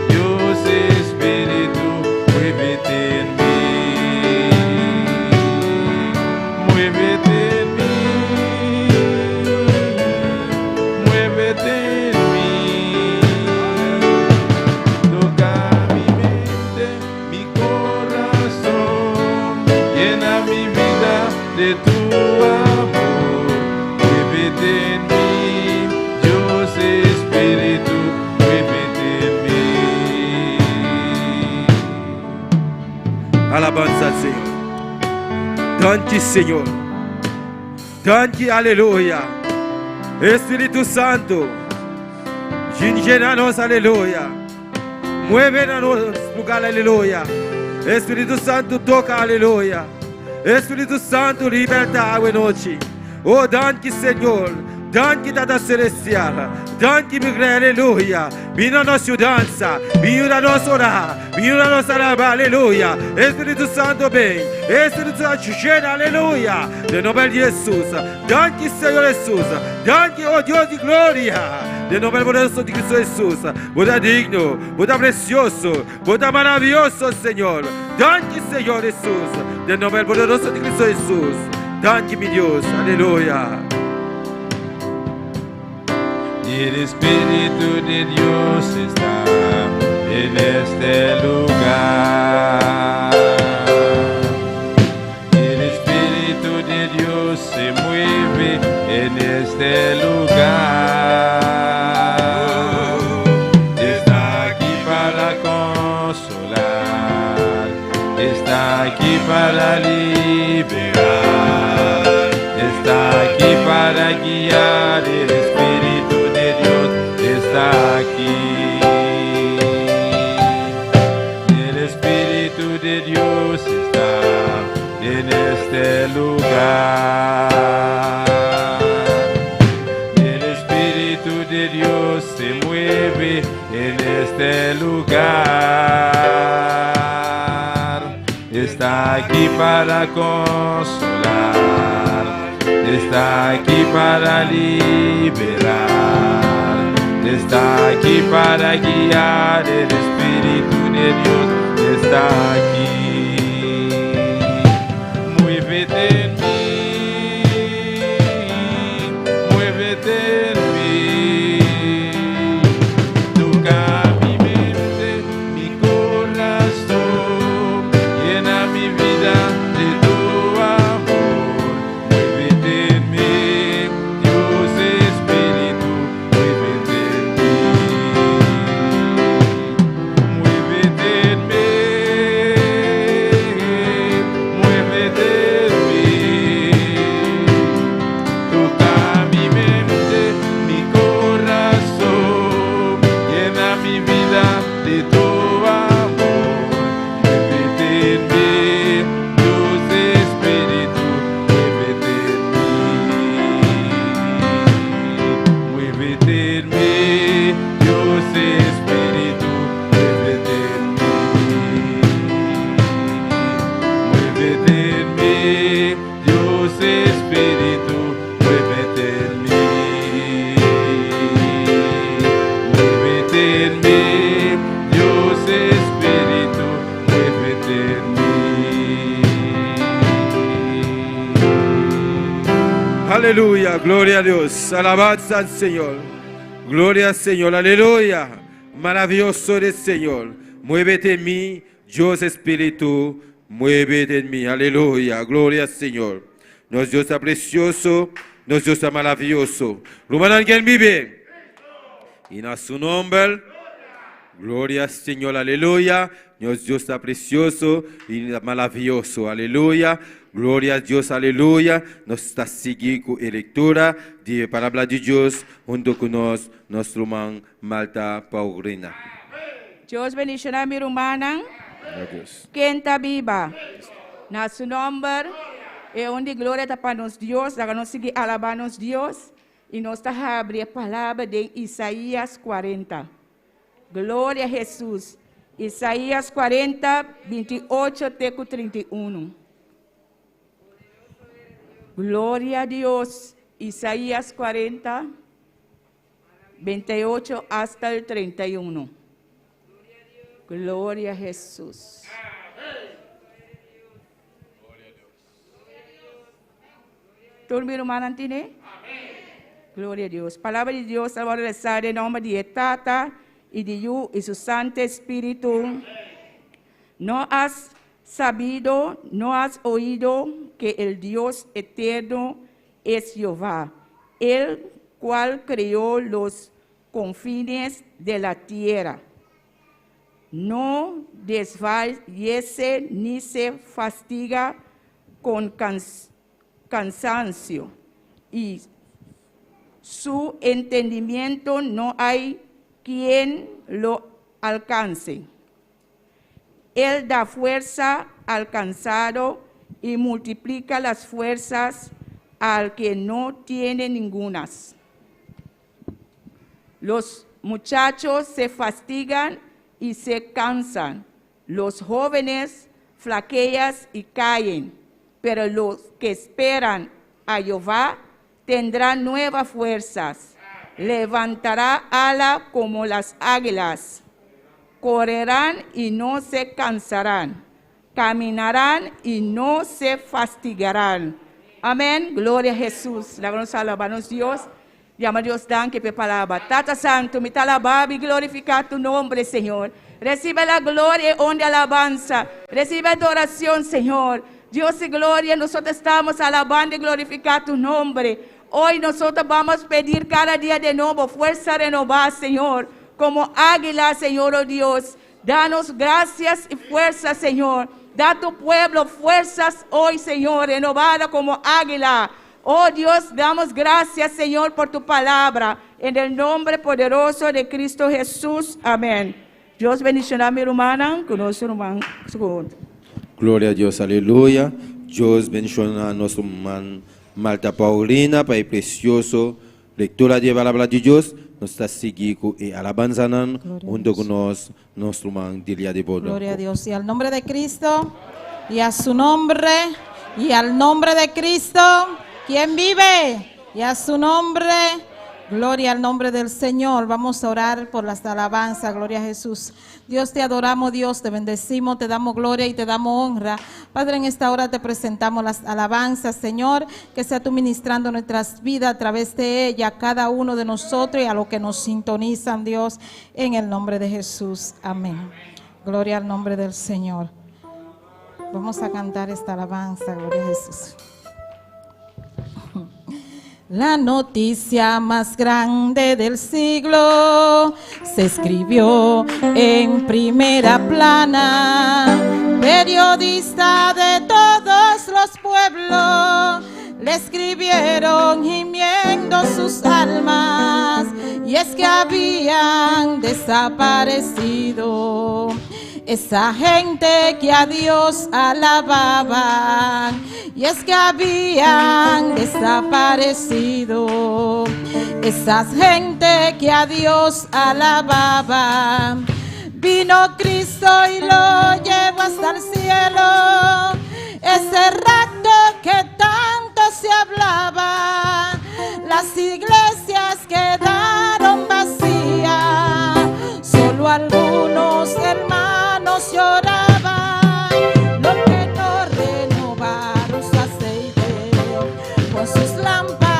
Dios Espíritu, muévete en mí, muévete en mí, muévete en mí, toca mi mente, mi corazón, llena mi vida de tu amor. Muévete en mí, Dios Espíritu, muévete en mí. Alabanza al Señor. Danke, Señor. Danke, aleluya. Espíritu Santo, llénanos, aleluya. Muévenos, lugar, aleluya. Espíritu Santo, toca, aleluya. Espíritu Santo, liberta hoy noche. Oh, danke, Señor. Danke, Tata Celestial. Danke, mi Rey, aleluya. Vino a nossa dança, vino a nossa orar, vino a nossa alabar, aleluya. Espíritu Santo, bem. Espíritu Santo, llena, aleluya. De nombre de Jesús. Danke, Señor Jesús. Danke, oh Dios de gloria. De nombre poderoso de Cristo Jesús. Vos digno, vos precioso, vos maravilloso, Señor. Danke, Señor Jesús. De nombre poderoso de Cristo Jesús. Danke, mi Dios, aleluya. Y el Espíritu de Dios está en este lugar. Y el Espíritu de Dios se mueve en este lugar. Está aquí para consolar, está aquí para liberar, está aquí para guiar. El Espíritu de Dios está aquí. El Espíritu de Dios está en este lugar. El Espíritu de Dios se mueve en este lugar. Está aquí para consolar, está aquí para liberar, está aquí para guiar. El Espíritu de Dios está aquí. Muévete en mí, muévete en mí, toca mi mente, mi corazón, llena mi vida de tu amor. Muévete en mí, Dios Espíritu, muévete en mí, muévete en mí, Aleluya, gloria a Dios. Alabanza al Señor. Gloria al Señor, aleluya. Maravilloso eres Señor. Muévete en mí, Dios Espíritu, muévete en mí. Aleluya, gloria al Señor. Nos Dios está precioso, nos Dios está maravilloso. Rumano, ¿alguien vive? Y en su nombre, gloria al Señor, aleluya. Nos Dios está precioso y maravilloso, aleluya. Gloria a Dios, aleluya. Nos está siguiendo con lectura de palabra de Dios junto con nuestro hermano Malta Paulina. Dios bendicionar mi hermana. Dios. Quem está viva. Na su nombre. É onde glória está para nós Deus. Agora nós seguimos alabando nos Deus. E nós estamos a abrir a palavra de Isaías 40. Glória a Jesus. Isaías 40, 28 até 31. Glória a Deus. Isaías 40, 28 hasta el 31. Glória a Jesus. Todo mi hermano tiene? Glória a Deus. Palavra de Deus, agora rezar em nome de Tata e de Hijo e su Santo Espíritu. No has sabido, no has oído que el Dios eterno es Jehová, el cual creó los confines de la tierra. No desfallece ni se fatiga con cansancio, y su entendimiento no hay quien lo alcance. Él da fuerza al cansado y multiplica las fuerzas al que no tiene ningunas. Los muchachos se fatigan y se cansan. Los jóvenes flaquean y caen. Pero los que esperan a Jehová tendrán nuevas fuerzas. Levantará ala como las águilas. Correrán y no se cansarán. Caminarán y no se fatigarán. Amén. Gloria a Jesús. Lavamos alabamos Dios. Llama a Dios dan que pe palabra. Tata Santo, me te alababa y glorificar tu nombre, Señor. Recibe la gloria y honra y alabanza. Recibe adoración, Señor. Dios y gloria, nosotros estamos alabando y glorificar tu nombre. Hoy nosotros vamos a pedir cada día de nuevo fuerza renovada, Señor, como águila, Señor, oh Dios. Danos gracias y fuerza, Señor. Da a tu pueblo fuerzas hoy, Señor, renovada como águila. Oh Dios, damos gracias, Señor, por tu palabra. En el nombre poderoso de Cristo Jesús. Amén. Dios bendicionar a mi hermana, con nuestro hermano. Gloria a Dios, aleluya. Dios bendiga a nuestro hermano Malta Paulina, Pai precioso. Lectura de la palabra de Dios. Nos está siguiendo y alabanza junto con nuestro hermano Dilia de Bodo. Gloria a Dios. Y al nombre de Cristo, y a su nombre, y al nombre de Cristo, ¿quién vive? Y a su nombre, gloria al nombre del Señor. Vamos a orar por las alabanzas. Gloria a Jesús. Dios, te adoramos, Dios, te bendecimos, te damos gloria y te damos honra. Padre, en esta hora te presentamos las alabanzas, Señor, que sea tú ministrando nuestras vidas a través de ella, a cada uno de nosotros y a los que nos sintonizan, Dios, en el nombre de Jesús. Amén. Gloria al nombre del Señor. Vamos a cantar esta alabanza, gloria a Jesús. La noticia más grande del siglo se escribió en primera plana. Periodistas de todos los pueblos le escribieron gimiendo sus almas, y es que habían desaparecido esa gente que a Dios alababan, y es que habían desaparecido esa gente que a Dios alababan. Vino Cristo y lo llevó hasta el cielo, ese rapto que tanto se hablaba. Las iglesias quedaron vacías, solo algunos hermanos lloraban, los que no renovaron su aceite con sus lámparas.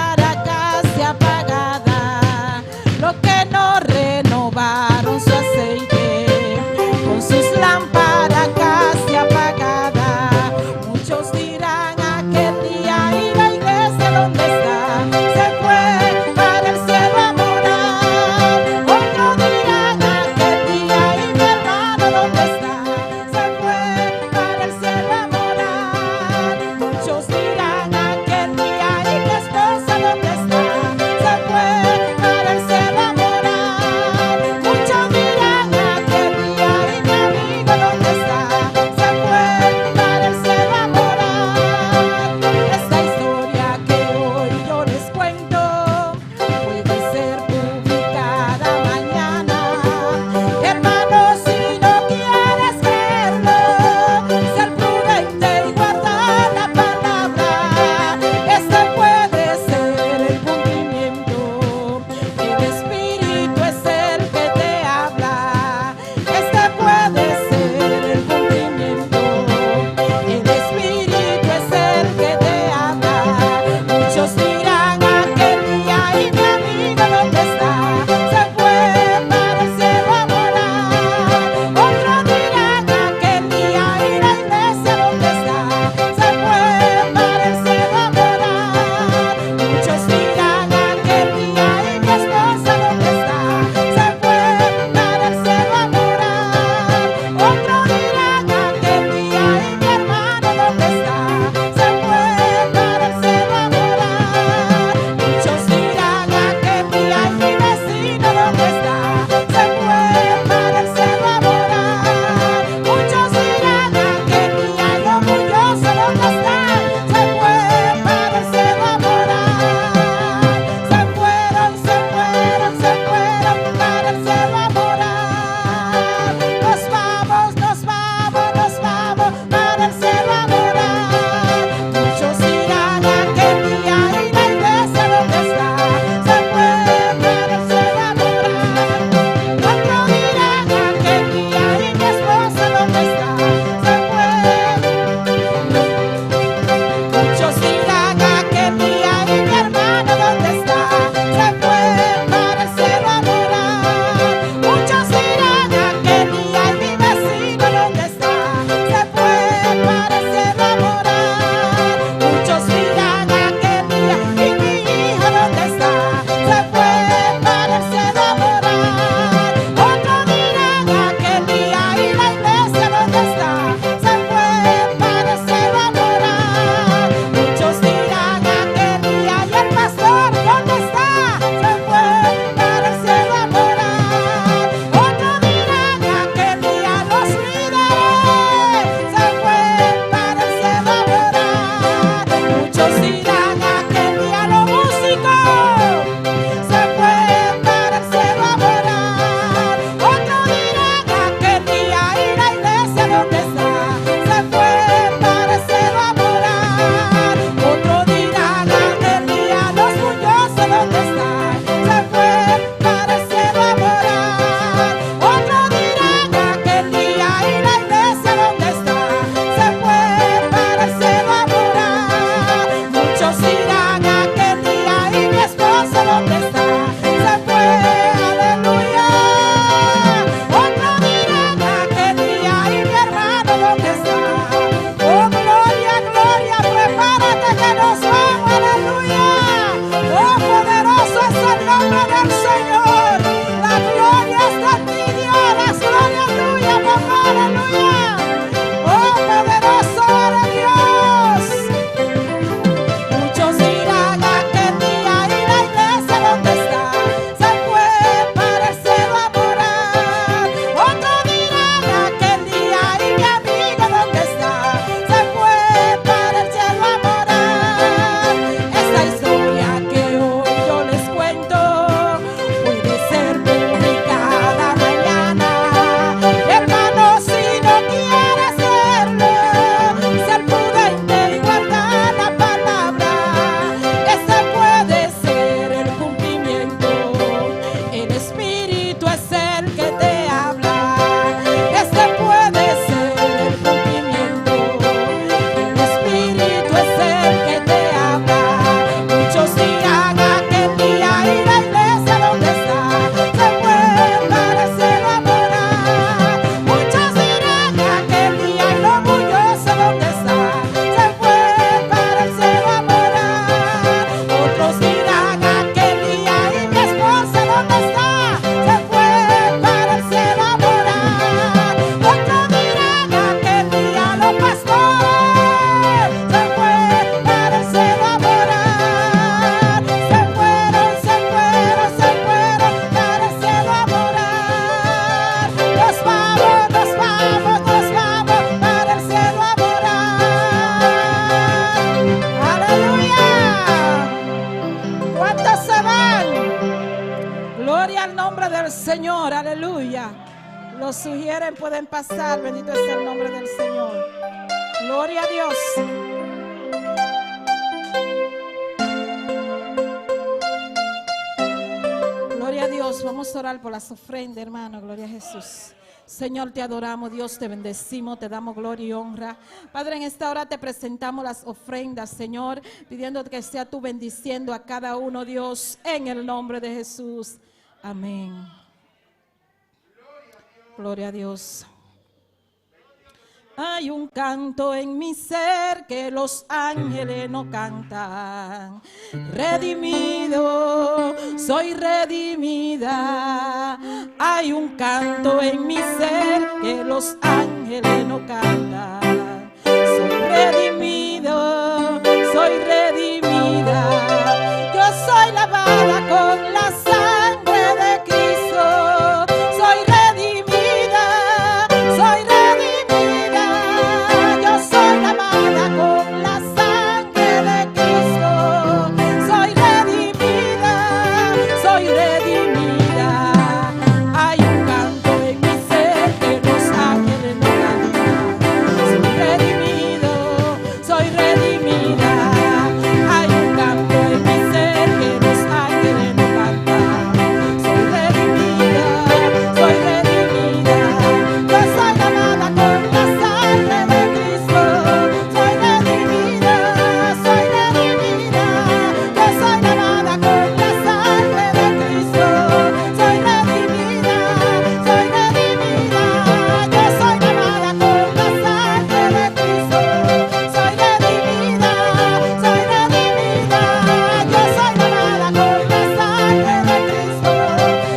al Señor, aleluya. Los sugieren, pueden pasar, bendito sea el nombre del Señor. Gloria a Dios. Gloria a Dios, vamos a orar por las ofrendas, hermano, gloria a Jesús. Señor, te adoramos, Dios, te bendecimos, te damos gloria y honra. Padre, en esta hora te presentamos las ofrendas, Señor, pidiendo que sea tú bendiciendo a cada uno, Dios, en el nombre de Jesús. Amén. Gloria a Dios. Hay un canto en mi ser que los ángeles no cantan. Redimido, soy redimida. Hay un canto en mi ser que los ángeles no cantan. Soy redimido, soy redimida. Yo soy lavada con la sangre de Cristo. Soy redimida, soy redimida. Yo soy lavada con la sangre de Cristo. Soy redimida, soy redimida. Hay un canto en mi ser que los ángeles no cantan. Soy redimido, soy redimida. Hay un canto en mi ser que los ángeles no cantan. Soy redimida, soy redimida. Yo soy lavada con la sangre de Cristo. Soy redimida, soy redimida. Yo soy lavada con la sangre de Cristo. Soy redimida, soy redimida. Yo soy lavada con la sangre de Cristo. Soy redimida, soy redimida. Yo soy lavada con la sangre de Cristo.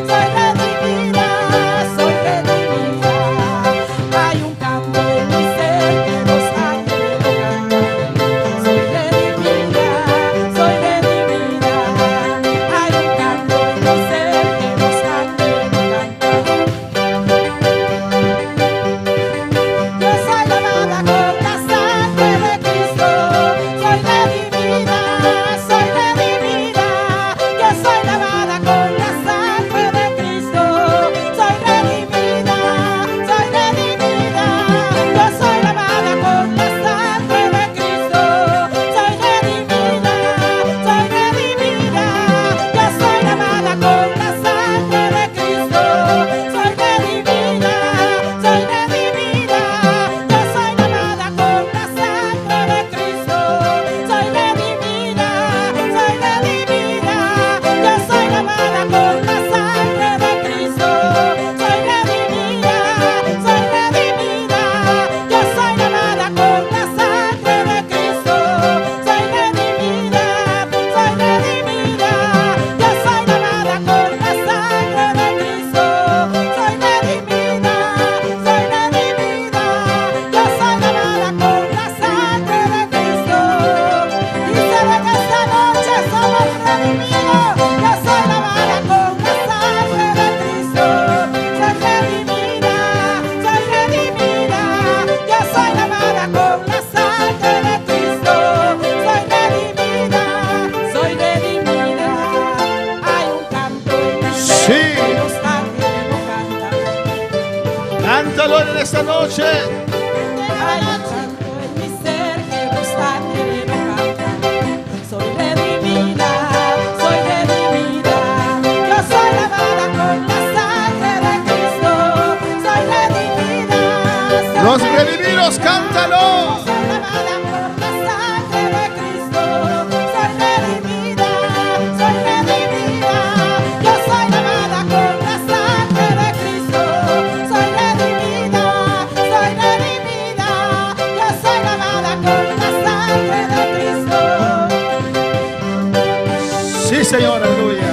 Soy redimida, soy redimida. Hay un canto en mi ser que los ángeles no cantan. Soy redimida, soy redimida. Hay un canto en mi ser que los ángeles no cantan. Yo soy lavada con la sangre de Cristo. Soy redimida, soy redimida. Yo soy lavada con la sangre de Cristo. Soy redimida, soy redimida. Yo soy lavada con la sangre de Cristo. Soy redimida, soy redimida. Yo soy lavada con la sangre de Cristo. Soy redimida, soy redimida. Yo soy lavada con la sangre de Cristo. Soy redimida, soy redimida. Yo soy lavada con la sangre de Cristo. Soy redimida, soy redimida. Yo soy lavada con la sangre de Cristo. Soy redimida, soy redimida. Yo soy lavada con la sangre de Cristo. Soy redimida, soy redimida. Yo soy lavada con la sangre de Cristo. Dice en esta noche somos redimidos. Yo soy lavada con la sangre de Cristo. Soy redimida, soy redimida. Yo soy lavada con la sangre de Cristo. Soy redimida, soy redimida. Hay un canto en mi ser Sí. que los ángeles no cantan. Cántalo en esta noche. Hay un canto en mi ser que los ángeles no cantan. Soy redimida, soy redimida. Yo soy lavada con la sangre de Cristo. Soy redimida, soy Los redimidos, cántalo. soy lavada por la sangre de Cristo. Soy redimida, soy redimida. Yo soy lavada con la sangre de Cristo. Soy redimida, soy redimida. Yo soy lavada con la sangre de Cristo. Sí, Señor, aleluya.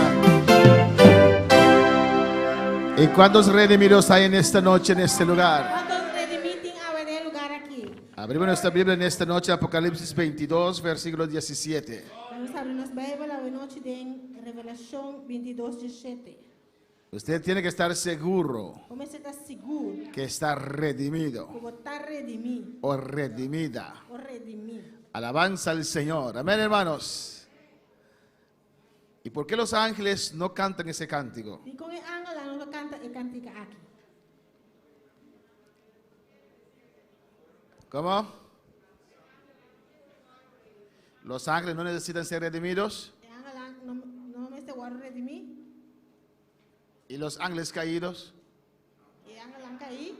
¿Y cuántos redimidos hay en esta noche, en este lugar? ¿Cuántos redimidos hay en el lugar aquí? Abrimos nuestra Biblia en esta noche, Apocalipsis 22, versículo 17. Vamos a abrir nuestra Bíblia hoje noite em Revelação 22:17. Usted tiene que estar seguro Como você está seguro que está redimido que você está redimido o redimida. ou redimido? Alabanza al Señor. Amén, hermanos. ¿Y por qué los ángeles no cantan ese cántico? E com o ángel não canta e cantica aqui. ¿Cómo? Los ángeles no necesitan ser redimidos. E anga lang no me se guarda de mim. Y los ángeles caídos. E anga lang caí.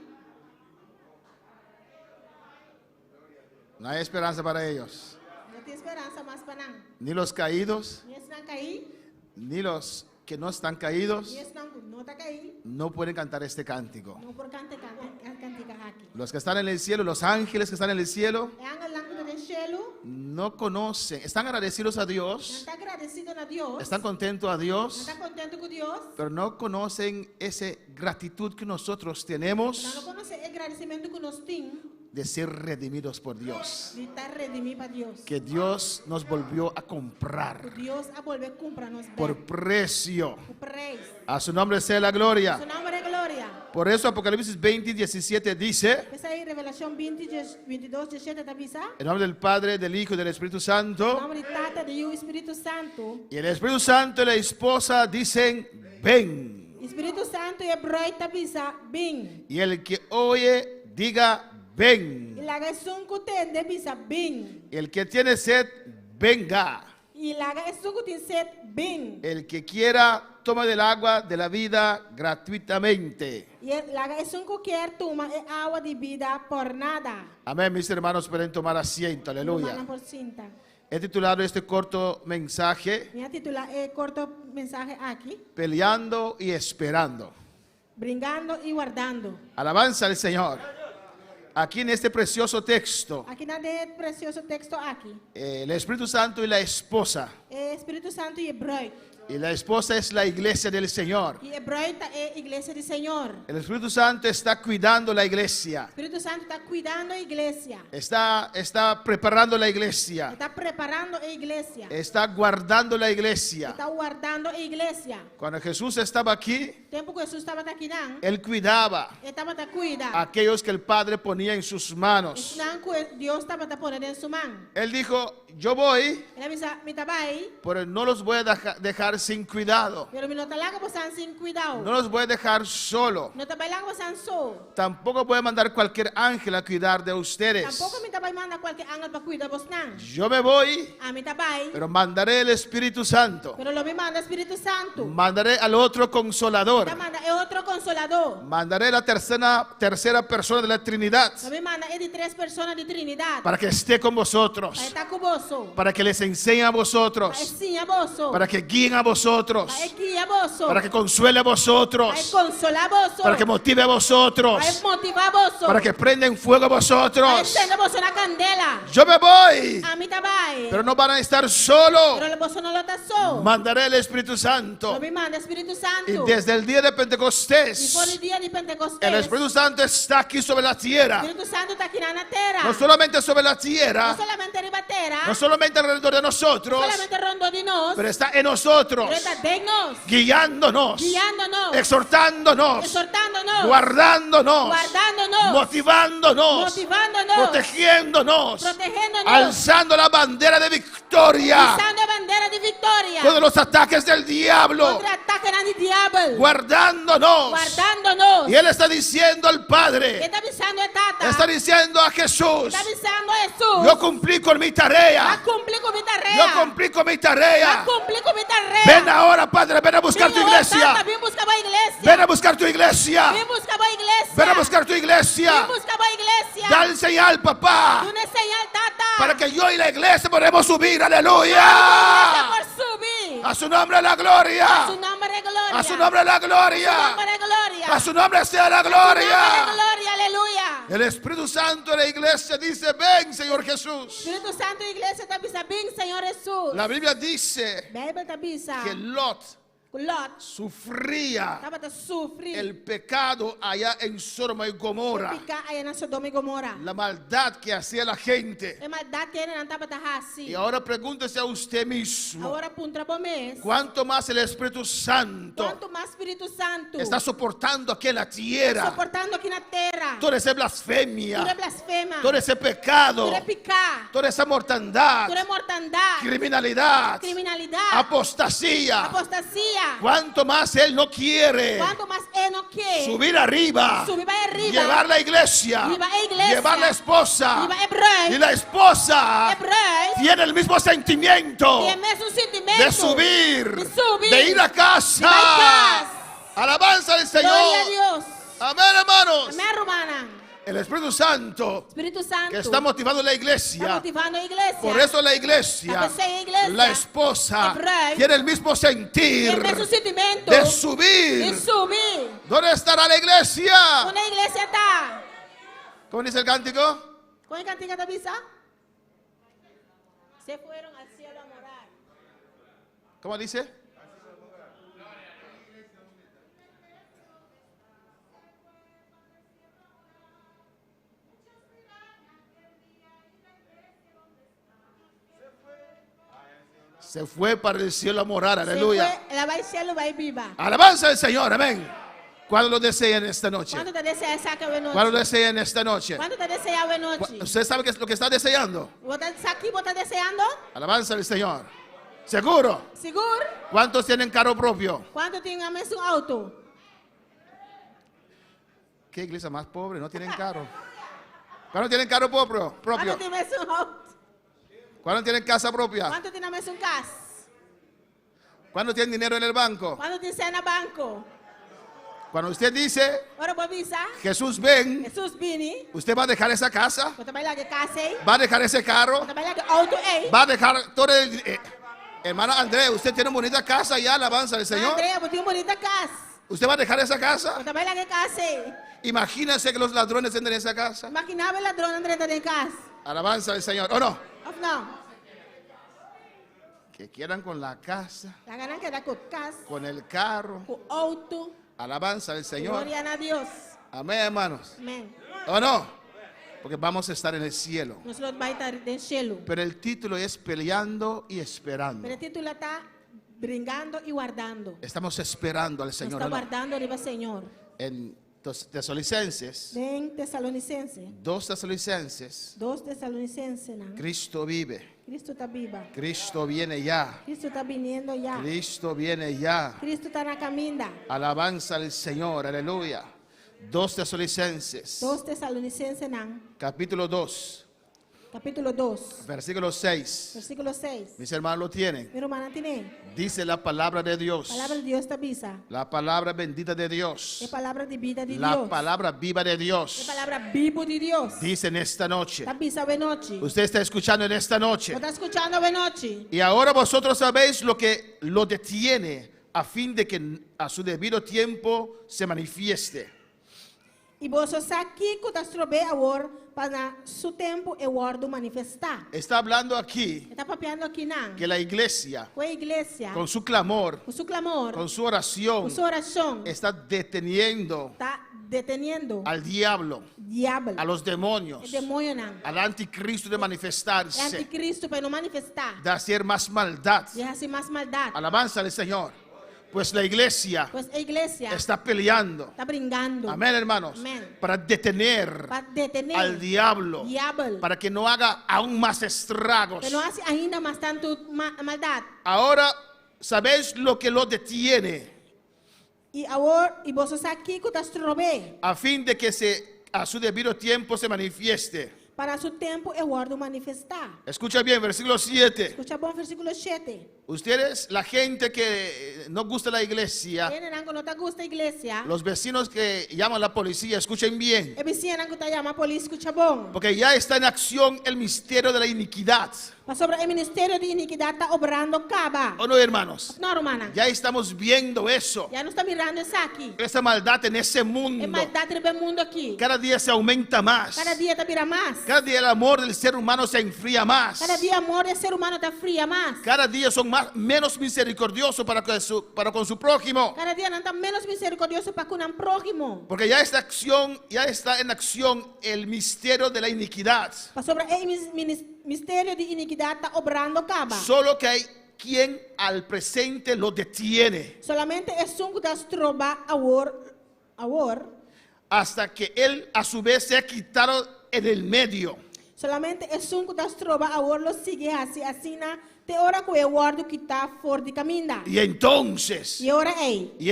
No hay esperanza para ellos. Não tem esperança mais para não. Ni los caídos, E esse não caí. ni los que no están caídos, E esse não está caí. no pueden cantar este cántico. Não por cantica aqui. Los que están en el cielo, los ángeles que están en el cielo, E anga lang do cielo. no conocen, están agradecidos a Não Dios, está agradecido a Deus. están contentos a Não Dios, está contente com Deus. pero no conocen esa gratitud que nosotros Não tenemos conhece o agradecimento que nós temos de ser redimidos por Dios. de estar redimido para Deus. Que Dios nos volvió a comprar Deus a volver comprar-nos por precio. o preço. A su nombre sea la gloria. Su nome é glória. Por eso Apocalipsis 20:17 dice, Essa aí, Revelação 20, 22, 17, tá visa? en nombre del Padre, del Hijo y del Espíritu Em Santo, nome de Tata, de o Espírito Santo. y el Espíritu Santo y la esposa dicen, ven. Espírito Santo e Hebreu tá visa, bem. Y el que oye, diga, E ven. laga sunku tem de visa, bem. El que tiene sed, venga. E laga sunku tem sed, bem. El que quiera, toma del agua de la vida gratuitamente. E laga sunku quer tomar água de vida por nada. Amén, mis hermanos, pueden tomar asiento, aleluya. Humana por cinta. He titulado este corto mensaje, Minha titular é corto mensagem aqui. Peleando y Esperando. Brincando e guardando. Alabanza al Señor. Aquí en este precioso texto, Aqui na de precioso texto aqui. el Espíritu Santo y la esposa. É Espírito Santo e Hebreu. Y la esposa es la iglesia del Señor. E Hebreu é igreja do Senhor. El Espíritu Santo está cuidando la iglesia. Espírito Santo está cuidando da igreja. Está preparando la iglesia. Está preparando a igreja. Está guardando la iglesia. Está guardando a igreja. Cuando Jesús estaba aquí, Tempo que Jesus estava aqui, não? Él cuidaba Ele estava a cuidar. a aquellos que el Padre ponía en sus manos. Não que Deus estava a poner em sua mão. Él dijo, yo voy, Ele disse, me trabalhe, pero no los voy a dejar sin cuidado. pero me não está lá que você sem cuidado. No los voy a dejar solo. Não trabalha lá que você só. Tampoco voy a mandar cualquier ángel a cuidar de ustedes. Tampouco me trabalha manda qualquer ángel para cuidar de você, não. Yo me voy, A me trabalhe, pero mandaré el Espíritu Santo. pero lo me manda Espírito Santo. Mandaré al otro consolador. Ele manda é outro consolador. Mandaré la tercera persona de la Trinidad Lo me manda é de 3 pessoas de Trinidade. para que esté con Para vosotros, estar com você. para que les enseñe a Para vosotros, ensinar você. para que guíen a vosotros, Para guiar você. para que consuele a Para vosotros, consolar você. para que motive a Para vosotros, motivar você. para que prenda en fuego a Para vosotros. encender você na candela. Yo me voy, A mim trabalhe. pero no van a estar solos. Pero você não está só. Mandaré el Espíritu Santo. Lo me manda Espírito Santo. Y desde el día de E Pentecostés, por el dia de Pentecostés. el Espíritu Santo está aquí sobre la tierra. Espírito Santo está aqui na terra. No solamente sobre la Não tierra, solamente arriba a terra. no solamente alrededor de nosotros, Solamente rondo de nós. pero está en nosotros, Pero está de nós. guiándonos, Guiándonos. exhortándonos, Exhortándonos. guardándonos, Guardándonos. motivándonos, Motivándonos. protegiéndonos, Protegiéndonos. alzando la bandera de victoria Pisando a bandeira de vitória. contra los ataques del diablo, Contra ataque do diabo. guardándonos. Guardándonos. Y Él está diciendo al Ele Padre, está avisando a Tata. está diciendo a Jesús, Está avisando a Jesus. yo cumplí con mi tarea, Va cumplir con mi tarea. yo cumplí con mi tarea. Va cumplir con mi tarea. Ven ahora, Padre, ven a buscar tu Ven ahora, iglesia. Tata, ven buscar a iglesia. Ven a buscar tu iglesia. Ven buscar a iglesia. Ven a buscar tu iglesia. Ven buscar a iglesia. Dale señal, papá, Una señal, Tata. para que yo y la iglesia podamos subir. Iglesia Aleluya. por subir. A su nombre la A su gloria. nombre de gloria. A su nombre la A su gloria. nombre de gloria. A su nombre sea la A su nombre de gloria. gloria, aleluya. El Espíritu Santo de la iglesia dice, ven, Señor Jesús. Espírito Santo, iglesia, te avisa bem, Senhor Jesus. La Biblia dice Bíblia te avisa que Lot Lot sufría estava a sofrer el pecado allá en Sodoma y Gomorra. picar aí na Sodoma e Gomorra. La maldad que hacía la gente. É maldade que ele não estava assim. Y ahora pregúntese a usted mismo, Agora punta para mês. ¿cuánto más el Espíritu Santo Quanto mais Espírito Santo está soportando aquí en la tierra suportando aqui na terra. toda esa Tu é blasfemia, blasfema. todo ese pecado, Tu é picar. toda esa mortandad, Tu é mortandade. criminalidad, Criminalidade. apostasía, Apostasia. allá. Cuanto más Él no quiere Cuanto más Él no quiere subir arriba, subir para arriba, llevar la iglesia, llevar la iglesia, llevar la esposa, llevar el rey, y la esposa el rey, tiene el mismo sentimiento tiene un sentimiento de subir, de subir, de ir a casa. de ir a casa. Alabanza al Señor. Gloria a Dios. Amén, hermanos. Amén, hermana. El Espíritu Santo Espíritu Santo que está motivando la está iglesia. motivando a la iglesia. Por eso la iglesia, la esposa, el rey, tiene el mismo sentir tiene el mismo sentimiento de subir. de subir. ¿Dónde estará la iglesia? Una iglesia está. ¿Cómo dice el cántico? ¿Con el cantiga de visa? Se fueron al cielo a morar. ¿Cómo dice? Se fue para el cielo a morar, aleluya. Se fue, la va al cielo, va a ir viva. Alabanza al Señor, amén. ¿Cuándo lo desean esta noche? ¿Cuánto te desea esa que noche? ¿Cuándo lo desean esta noche? ¿Cuánto te desea hoy noche? ¿Usted sabe qué es lo que está deseando? ¿Vos estás aquí, vos estás deseando? Alabanza al Señor. ¿Seguro? ¿Seguro? ¿Cuántos tienen carro propio? ¿Cuánto tienen un auto? ¿Qué iglesia más pobre? No tienen carro. ¿Cuántos tienen carro propio? ¿Cuánto tienes un auto? ¿Cuántos tienen casa propia? ¿Cuánto tienes un casa? ¿Cuántos tienen dinero en el banco? ¿Cuánto tienes en el banco? Cuando usted dice, Ahora vos visa, Jesús ven, Jesús vini, usted va a dejar esa casa, vos te vas a que case, va a dejar ese carro, vos te vas a que auto, va a dejar todo el... hermana Andrea, usted tiene una bonita casa ya, alabanza al Señor. Andrea, vos tienes una bonita casa, ¿Usted va a dejar esa casa? vos te vas a que case. Imagínense que los ladrones entren en esa casa. Imaginaba el ladrón Andrea de casa. Alabanza al Señor. ¿O no? Of no. Que quieran con la casa, La ganan que da con casa, con el carro. con auto. Alabanza al Señor. Gloria a Dios. Amén, hermanos. Amén. ¿O no? Porque vamos a estar en el cielo. Nosotros vamos a estar en el cielo. Pero el título es Peleando y Esperando. Pero el título está brincando y guardando. Estamos esperando al Nos Señor. está ¿o no? guardando arriba Señor. En Tesalonicenses, Ven Tesalonicense. 2 Tesalonicenses, 2 Tesalonicense. ¿no? Cristo vive. Cristo está viva. Cristo viene ya. Cristo está viniendo ya. Cristo viene ya. Cristo está en la camina. Alabanza al Señor. Aleluya. 2 Tesalonicenses, 2 Tesalonicense. ¿no? capítulo 2, Capítulo 2. versículo 6. Versículo 6. Mis hermanos lo tienen. Mi hermana tiene. Dice la palabra de Dios. Palabra de Dios está visa. La palabra bendita de Dios. Es palabra de vida de La Dios. palabra viva de Es Dios. palabra vivo de Dios. Dice en esta noche. Está visa de noche. Usted está escuchando en esta noche. ¿Lo está escuchando de noche? Y ahora vosotros sabéis lo que lo detiene a fin de que a su debido tiempo se manifieste. E você aqui que está trobando agora para seu tempo e guardo manifestar. Está hablando aquí Está papeando aqui não. que la iglesia, Com a igreja, con su clamor, com seu clamor, con su oración, com sua oração, está deteniendo está deteniendo al diablo, diabo, a los o demonios, demônio não. al anticristo de É manifestarse, anticristo para não manifestar. de hacer más maldad. De hacer mais maldade. Alabanza al Señor. Pues la iglesia Pois a igreja está peleando. está brincando. Amén, hermanos. Amén. Para detener Para detener al diablo, diabo. para que no haga aún más estragos. Para não hace ainda mais tanto maldade. Ahora, ¿sabéis lo que lo detiene? E agora, e você aqui que está trobando A fin de que a su debido tiempo se manifieste. para seu tempo e guardo manifestar. Escucha bien, versículo 7. Escucha bom versículo 7. Ustedes, la gente que no gusta la iglesia, Quem não te gusta a igreja, los vecinos que llaman a la policía, escuchen bien. e vizinha que te chama a polícia, escucha bom. Porque ya está en acción el misterio de la iniquidad. Mas sobre o ministério de iniquidade está obrando caba. ¿O no, hermanos? Não, hermana. Ya estamos viendo eso. Já não está mirando isso aqui. Esa maldad en ese É mundo. maldade do mundo aqui. Cada día se aumenta más. Cada dia está vira mais. Cada día el amor del ser humano se enfría más. Cada dia amor do ser humano está fria mais. Cada día son menos misericordiosos para con su prójimo. Cada dia não está menos misericordioso para com um prójimo. Porque ya está en acción el misterio de la iniquidad. Mas sobre o mistério de iniquidade está obrando caba. Solo que hay quien al presente lo detiene. Solamente é um que está troba agora. Hasta que él a su vez se ha quitado en el medio. Solamente é um que está troba agora lo sigue assim te ora que guardo que está fuera de camino. Y entonces, Y ora ei. Y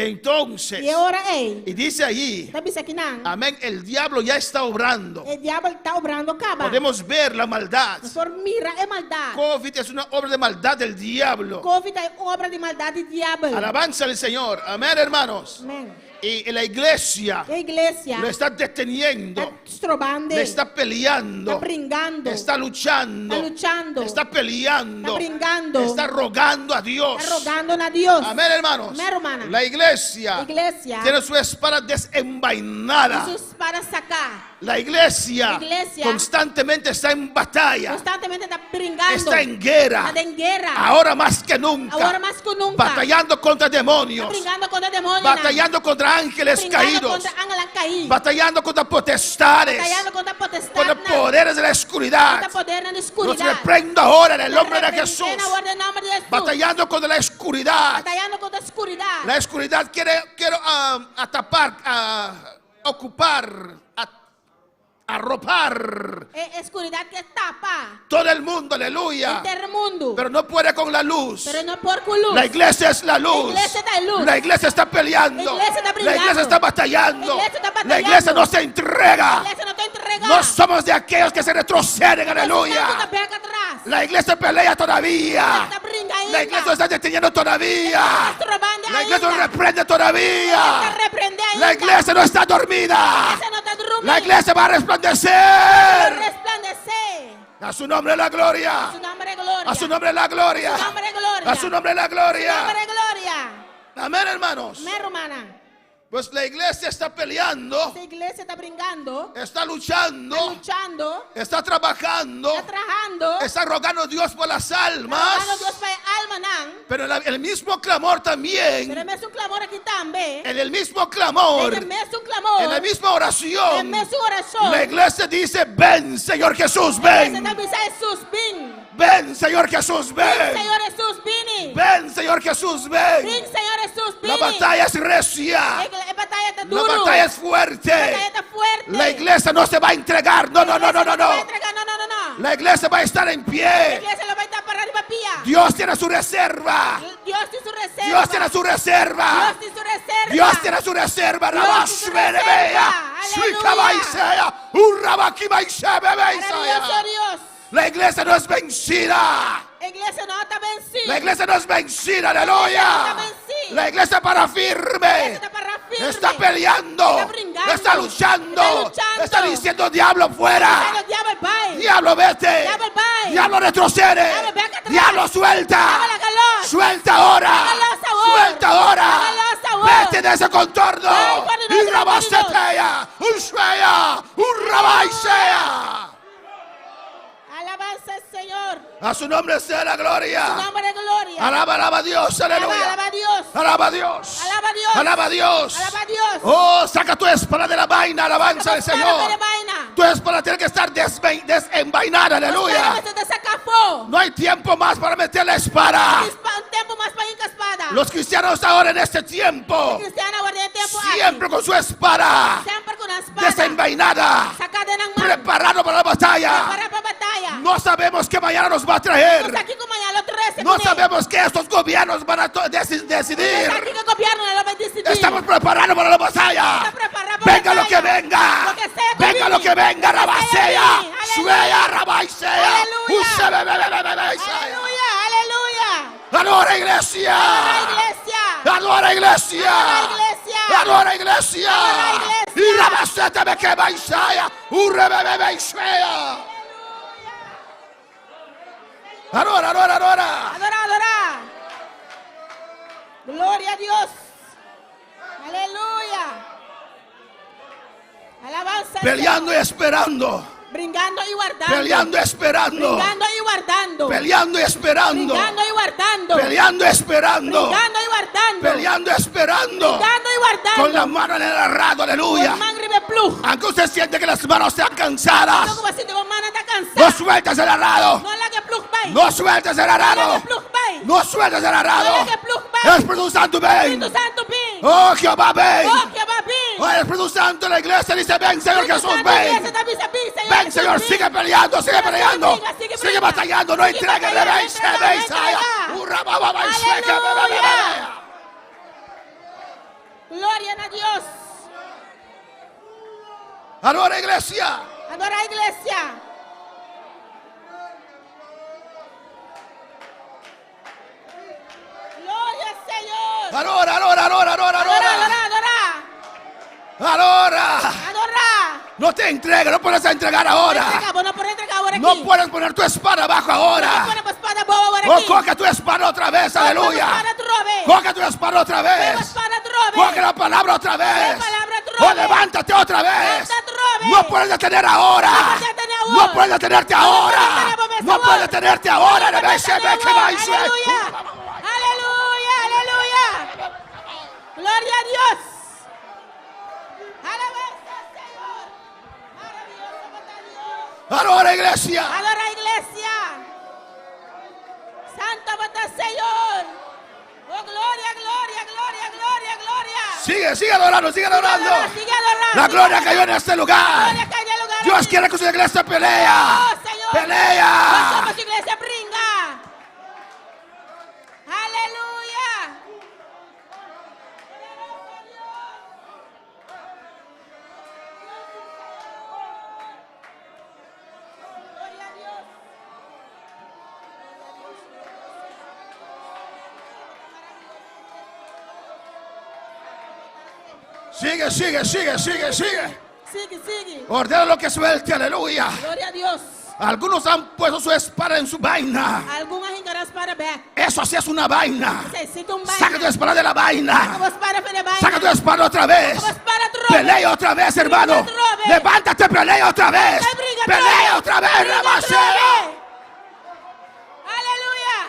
ora ei. y dice allí, Está bisa que não. amén, el diablo ya está obrando. El diablo está obrando caba. Podemos ver la maldad. Por mira é maldade. COVID es una obra de maldad del diablo. Covid é obra de maldade do diabo. Alabanza al Señor. Amén, hermanos. Amém. Y la iglesia A igreja lo está deteniendo, está estrobando. le está peleando, Está brigando. está luchando, Está luchando. está peleando, Está brigando. está rogando a Dios. Está rogando a Dios. Amén, hermanos. Amén, hermana. La iglesia A igreja tiene su espada desenvainada. Jesus para sacar. La iglesia, La iglesia constantemente está en batalla, Constantemente está brigando. está en guerra. Está en guerra. Ahora más que nunca, Ahora más que nunca. batallando contra Está demonios, brigando contra demônios. batallando contra ángeles Brigando caídos, contra ángeles caídos. batallando contra potestades, Batallando contra potestade. contra poderes de la oscuridad. Contra poder na Los escuridão. reprendo ahora en el nombre de Repreendendo Jesús. agora em nome de Jesus. Batallando contra la oscuridad. Batallando contra a escuridão. La oscuridad quiere atapar, ocupar, arropar É escuridão que tapa todo el mundo, aleluya. o mundo. Pero no puede con la luz. Pero não por com luz. La iglesia es la luz. La iglesia da luz. La iglesia está peleando. La iglesia está La brillando. iglesia está batallando. La iglesia está La batallando. iglesia no se entrega. A igreja não está entregando. No somos de aquellos que se retroceden, Não aleluya. pega atrás. La iglesia pelea todavía. Está brincando. La iglesia está deteniendo todavía. Está robando La iglesia ainda. reprende Está todavía. repreendendo ainda. La iglesia no está A dormida. igreja não está dormindo. La iglesia va a Vai resplandecer. resplandecer. A su nombre la gloria. Su nombre é glória. A su nombre la gloria. Su nombre é glória. A su nombre la Su gloria. nombre é glória. Amén, hermanos. Amém, romana. Pues la iglesia está peleando, Essa igreja está brincando. está luchando, Está luchando. está trabajando, Está trabajando. está rogando a Dios por las Rogando a almas. Deus para a alma não. Pero el mismo clamor Pero también, é mesmo clamor aqui também. en el mismo clamor, É mesmo clamor. en la misma É oración, mesmo oração. la iglesia dice, ven Señor Jesús, Você ven. também diz, Jesus, vem. Ven Señor Jesús, Vem, ven. Senhor Jesus, vem. Ven Señor Jesús, ven. Vem, Senhor Jesus, vem. La batalla es recia, A batalha está la duro. batalla es A fuerte. batalha está fuerte. La iglesia no se va a entregar, no, no, no, no, no, Vai no. entregar, não, não, não, não. La iglesia va a estar en A pie. igreja ela vai estar parada de pia. Dios tiene su reserva. Deus tem sua reserva. Dios tiene su reserva. Deus tem sua reserva. Dios tiene su reserva. Dios tiene su reserva. Aleluya. Maravilloso Dios. La iglesia no es vencida. A igreja não está vencida. La iglesia no es vencida, La iglesia no aleluya. está vencida. La iglesia para A firme. igreja está para firme. Está peleando. Está brincando. Está luchando. Está luchando. Está diciendo diablo Sai fuera. do diabo, vai. Diablo vete. Diablo vai. Diablo retrocede. Diablo venga atrás. Diablo suelta. Diablo la calor. Suelta ahora. Hágalo sabor. Suelta ahora. Hágalo sabor. Vete de ese contorno. Ay, cuando no Y se rabasetea. Un sueya. Un rabaisea. Alabanza al Señor. A su nombre sea la Su gloria. nombre de gloria. Alaba, alaba a Dios. Aleluya. Alaba a Dios. Alaba a Dios. Alaba a Dios. Alaba a Dios. Alaba a Dios. Oh, saca tu espada de la vaina. Alabanza al Señor. Tu espada tiene que estar desenvainada. Aleluya. Você te sacafou. No hay tiempo más para meter la espada. Um tempo mais para ir com a espada. Los cristianos ahora en este tiempo, Cristiano agora tem tempo siempre con su espada Sempre com a espada. desenvainada, Sacada na mão. preparado para la batalla. Para a batalha. No sabemos qué mañana nos va a traer. Estamos aqui com amanhã, outro rece No sabemos que estos gobiernos van a decidir. Está aqui com o governo, ela vai decidir. Estamos preparados para la batalla. Está preparado para Venga a lo batalha. que venga. Lo que sea que Venga lo viene. que venga, Lo que sea Rabasea. que viene. Sueya, Rabaisea. Aleluya. Usebebebebebebesea. Aleluya, aleluya. Adora iglesia. Adora iglesia. Adora iglesia. Adora iglesia. Adora iglesia. Adora iglesia. Y Rabasete me que Baisea. Urrebebebebesea. Adora, adora, adora. Adora, adora. Gloria a Dios. Aleluya. Alabanza. al Peleando y Señor. esperando. Brincando y guardando. Peleando y esperando. Brincando y guardando. Peleando y esperando. Brincando y guardando. Peleando y esperando. Brincando y guardando. Peleando y esperando. Brincando y guardando. Con la mano en el arrado, aleluya. Con mangre plug. Aunque usted siente que las manos están cansadas, Como assim, tu mana está no cansada. sueltes el arado. No la que plug vai. No sueltes el No la arado. que plug vai. No sueltes el arado. No la que plug vai. Espíritu Santo, ven. Espírito Santo, vem. Oh, Jehová, ven. Oh, que vai vir. Oh, el Espíritu Santo, la iglesia dice, ven, Señor Jesús, ven. Você tá vendo, Senhor Ven, Señor, sigue peleando, sigue peleando. Sigue batallando, no entregues, vence. Aleluya. Gloria a Dios. Adora, iglesia. Adora, iglesia. Gloria, Señor. Adora. No te entregues, no puedes entregar ahora. No puedes poner tu espada abajo ahora. Oh, coge tu espada otra vez, aleluya. Coge tu espada otra vez. Coge la palabra otra vez. Oh, levántate otra vez. No puedes detener ahora. No puedes detenerte ahora. No puedes detenerte ahora. Aleluya. Gloria a Dios. Alabanza al Señor. Maravilloso para Dios. Adora, iglesia. Adora, iglesia. Santo para el Señor. Oh, gloria. Sigue adorando. Sigue adorando. La gloria cayó en este lugar. Gloria cayó en el lugar Dios aquí. quiere que su iglesia pelea. Oh, Señor. Pelea. Como su iglesia brinca. Aleluya. Gloria a Dios. Sigue. Sigue. Ordena lo que suelte, aleluya. Gloria a Dios. Algunos han puesto su espada en su vaina. Algumas encaras para back. Eso sí es una vaina. Necesita un baile. Saca tu espada de la vaina. Vamos para baile. Saca tu espada otra vez. Vamos para trove. Pelea otra vez, hermano. Trove. Levántate, pelea otra vez. Briga, Pelea trove. otra vez, Briga, Ramaseo. trove. Aleluya.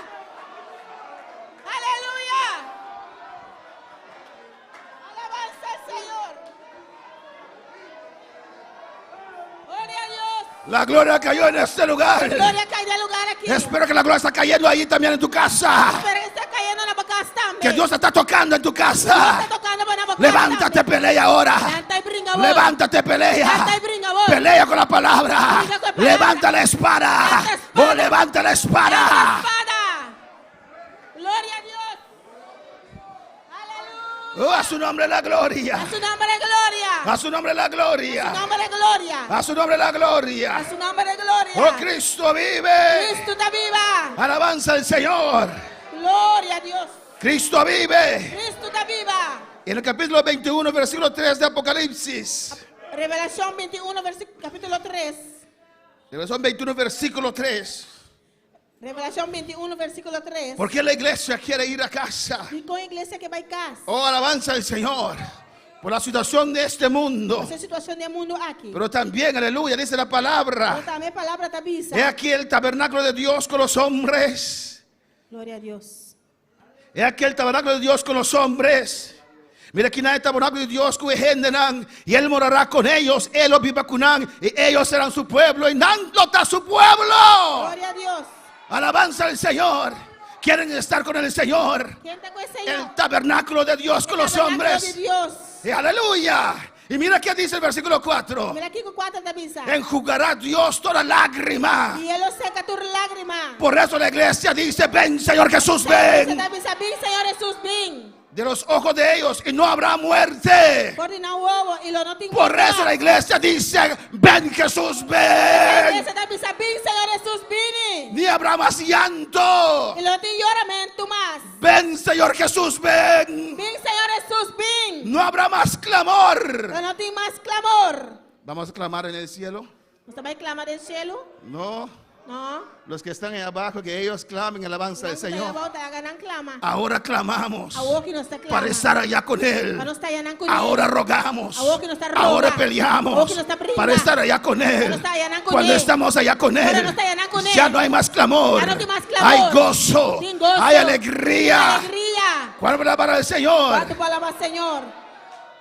Alabanza al Señor. Gloria a Dios. La gloria cayó en este lugar. Gloria cae del lugar aquí. Espero que la gloria está cayendo ahí también en tu casa. Espero que está cayendo en la boca también. Que Dios está tocando en tu casa. Está tocando por la boca Levántate, también. pelea ahora. Levanta y brinca vos. Levántate, pelea. Levanta y brinca vos. Pelea con la palabra. Brinca con la palabra. Levanta la espada. Levanta espada. Oh, levanta la Levanta espada. espada. Gloria a Dios. Aleluya. Oh, a su nombre la gloria. A su nombre de gloria. A su nombre la A su gloria. nombre de gloria. A su nombre la A gloria. su nombre de gloria. Oh, Cristo vive. Cristo está viva. Alabanza al Señor. Gloria a Dios. Cristo vive. Cristo está viva. En el capítulo 21, versículo 3 de Apocalipsis. Revelación 21, capítulo 3. Revelación 21, versículo 3. Revelación 21, versículo 3. ¿Por qué la iglesia quiere ir a casa? Y con iglesia que va a casa. Oh, alabanza al Señor. Por la situación de este mundo. Esa situación del mundo aquí. Pero también, aleluya, dice la Pero palabra. también palabra te avisa. He aquí el tabernáculo de Dios con los hombres. Gloria a Dios. He aquí el tabernáculo de Dios con los hombres. Mira aquí está el tabernáculo de Dios que gendenan, y Él morará con ellos. Él los vivacunan y ellos serán su pueblo. Y Nándota su pueblo. Gloria a Dios. Alabanza al Señor. Quieren estar con el Señor. ¿Quién está con el Señor? El tabernáculo de Dios con los Tabernáculo hombres. de Dios. Y aleluya. Y mira qué dice el versículo 4. Mira aquí con 4 te avisa. Enjugará Dios toda lágrima. Y Él lo seca tu lágrima. Por eso la iglesia dice: ven, Señor Jesús, Se ven. te avisa, ven, Señor Jesús, ven. De los ojos de ellos y no habrá muerte. Por no huevo y lo no te Por eso la iglesia dice: ven, Jesús, La ven. iglesia te avisa, ven, Señor Jesús, ven. Ni habrá más llanto. Y lo te llora, tú más. Ven, Señor Jesús, ven. Ven, Señor Jesús, ven. No habrá más clamor. Lo no te más clamor. Vamos a clamar en el cielo. ¿Usted va a clamar del cielo? No. No. Los que están ahí abajo, que ellos clamen alabanza del Señor. Clama. Ahora clamamos Ahora que no está clama. para estar allá con Él. Para no estar allá con Él. Ahora rogamos. Ahora que no está roga. Ahora peleamos Ahora que no está prima. para estar allá con Para no Él. estar allá con Cuando Él. estamos allá con Cuando Él, no está allá con Él. ya no hay más clamor. Ya no hay más clamor. Hay gozo. Sin gozo. Hay alegría. Alegría. ¿Cuál es la palabra del Señor? ¿Cuánto palabra, Señor?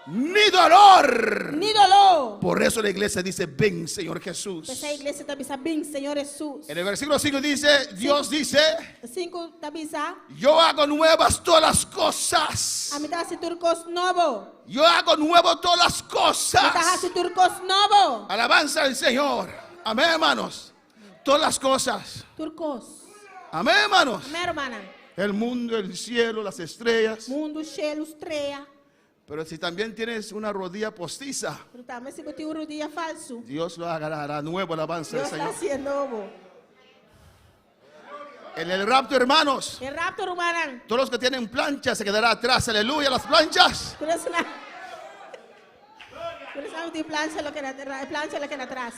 Ni dolor. Ni dolor. Por eso la iglesia dice: ven, Señor Jesús. Esa iglesia te avisa, ven, Señor Jesús. En el versículo 5 dice, Dios dice: 5 te avisa. yo hago nuevas todas las cosas. A mí te hace turcos nuevo. Yo hago nuevo todas las A mí te cosas. hace turcos nuevo. Alabanza al Señor. Amén, hermanos. Todas las cosas. Turcos. Amén, hermanos. Amém, hermana. El mundo, el cielo, las estrellas. Mundo, cielo, estrela. Pero si también tienes una rodilla postiza, Pero também se tem um dia falso. Dios lo hará nuevo, alabanza del Deus está Señor. haciendo novo. En el rapto, hermanos, E rapto, hermana. todos los que tienen planchas se quedará atrás. Aleluya, las planchas. Por isso não tem plancha, lo que na atrás.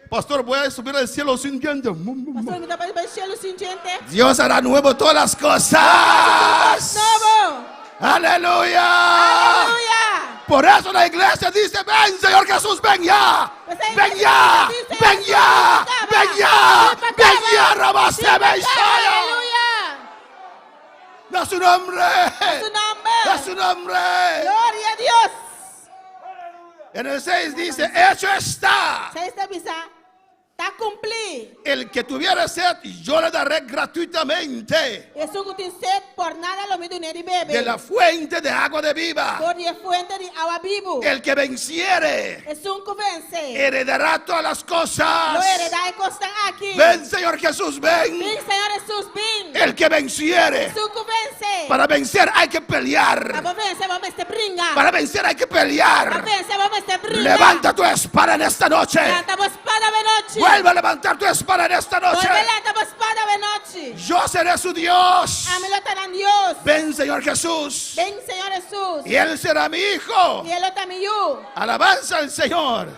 Pastor, voy a subir al cielo sintiendo. Pastor, me dá para o cielo sin gente. Dios hará nuevo todas las cosas. Novo. Aleluya. Aleluia. Por eso la iglesia dice, ven Señor Jesús, ven ya. Ven ya. Ven ya. Ven ya. Ven ya. Rabaste, ven ya. Aleluia. Da su nombre. Su nombre. Da su nombre. Glória a Deus. En el 6 dice, hecho está. Você está avisando? Está cumprido. El que tuviera sed, yo le daré gratuitamente Isso que tem sede por nada lo medo nem bebe. de la fuente de agua de viva. Por de fuente de agua vivo. El que venciere, Es un que vence. heredará todas las cosas. Lo heredar y costan aquí. Ven, Señor Jesús, ven. Ven, Señor Jesús, ven. El que venciere. Es un que vence. Para vencer hay que pelear. Para vencer, vamos a brincar. Para vencer hay que Para pelear. vencer, vamos a brincar. Levanta tu espada en esta noche. Levanta tu espada de noche. Vuelve a levantar tu espada en esta noche. Levanta tu espada de noche. Yo seré su Dios. Amén, lo tengan Dios. Ven, Señor Jesús. Ven, Señor Jesús. Y Él será mi hijo. Y él lo también yo. Alabanza al Señor.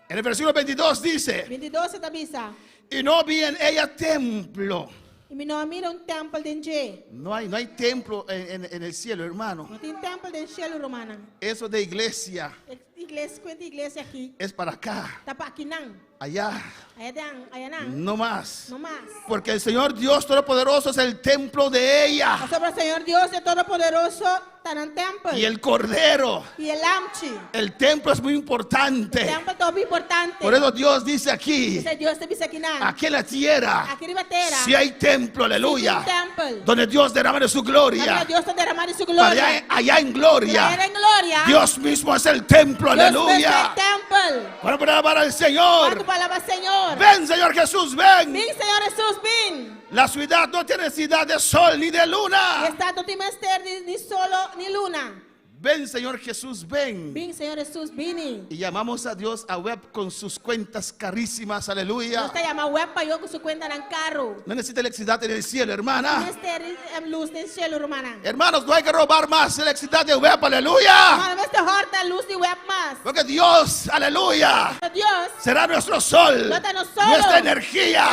En el versículo 22 dice, 22 se te avisa. y no vi en ella templo. Y mi no mira un templo de Nje. No hay templo en el cielo, hermano. No tiene templo de cielo, romana. Eso de iglesia Iglesia, cuenta iglesia aquí. es para acá, Está para aquí, nan. allá, Allá, nan. no más. No más. Porque el Señor Dios Todopoderoso es el templo de ella. Nosotros, Señor Dios de Todopoderoso, está en el templo. Y el Cordero. Y el amchi. El templo es muy El importante. templo es muy importante. Por eso Dios dice aquí, Dice Dios te dice aquí, nan. aquí en la tierra, Aquí arriba tierra. si hay templo, aleluya, Un templo. donde Dios derrama de su Donde gloria. Dios te derrama de su Para gloria. allá en gloria, Era en gloria. Dios mismo es el templo, Dios mismo es aleluya. el templo. Para alabar al Para tu Señor. palabra, Señor. Ven, Señor Jesús, ven. Ven, Señor Jesús, ven. La ciudad no tiene necesidad de sol ni de Y luna. está no tiene menester ni solo ni luna. Ven, Señor Jesús, ven. Ven, Señor Jesús, ven. Y llamamos a Dios a web con sus cuentas carísimas, Dios aleluya. te llama web para yo con su cuenta en el carro. No necesita electricidad en el cielo, hermana. Menester luz del cielo, hermana. Hermanos, no hay que robar más electricidad de web, aleluya. Hermano, menester horta luz de web más. Porque Dios, aleluya, Dios, será nuestro sol, nuestra nuestra energía,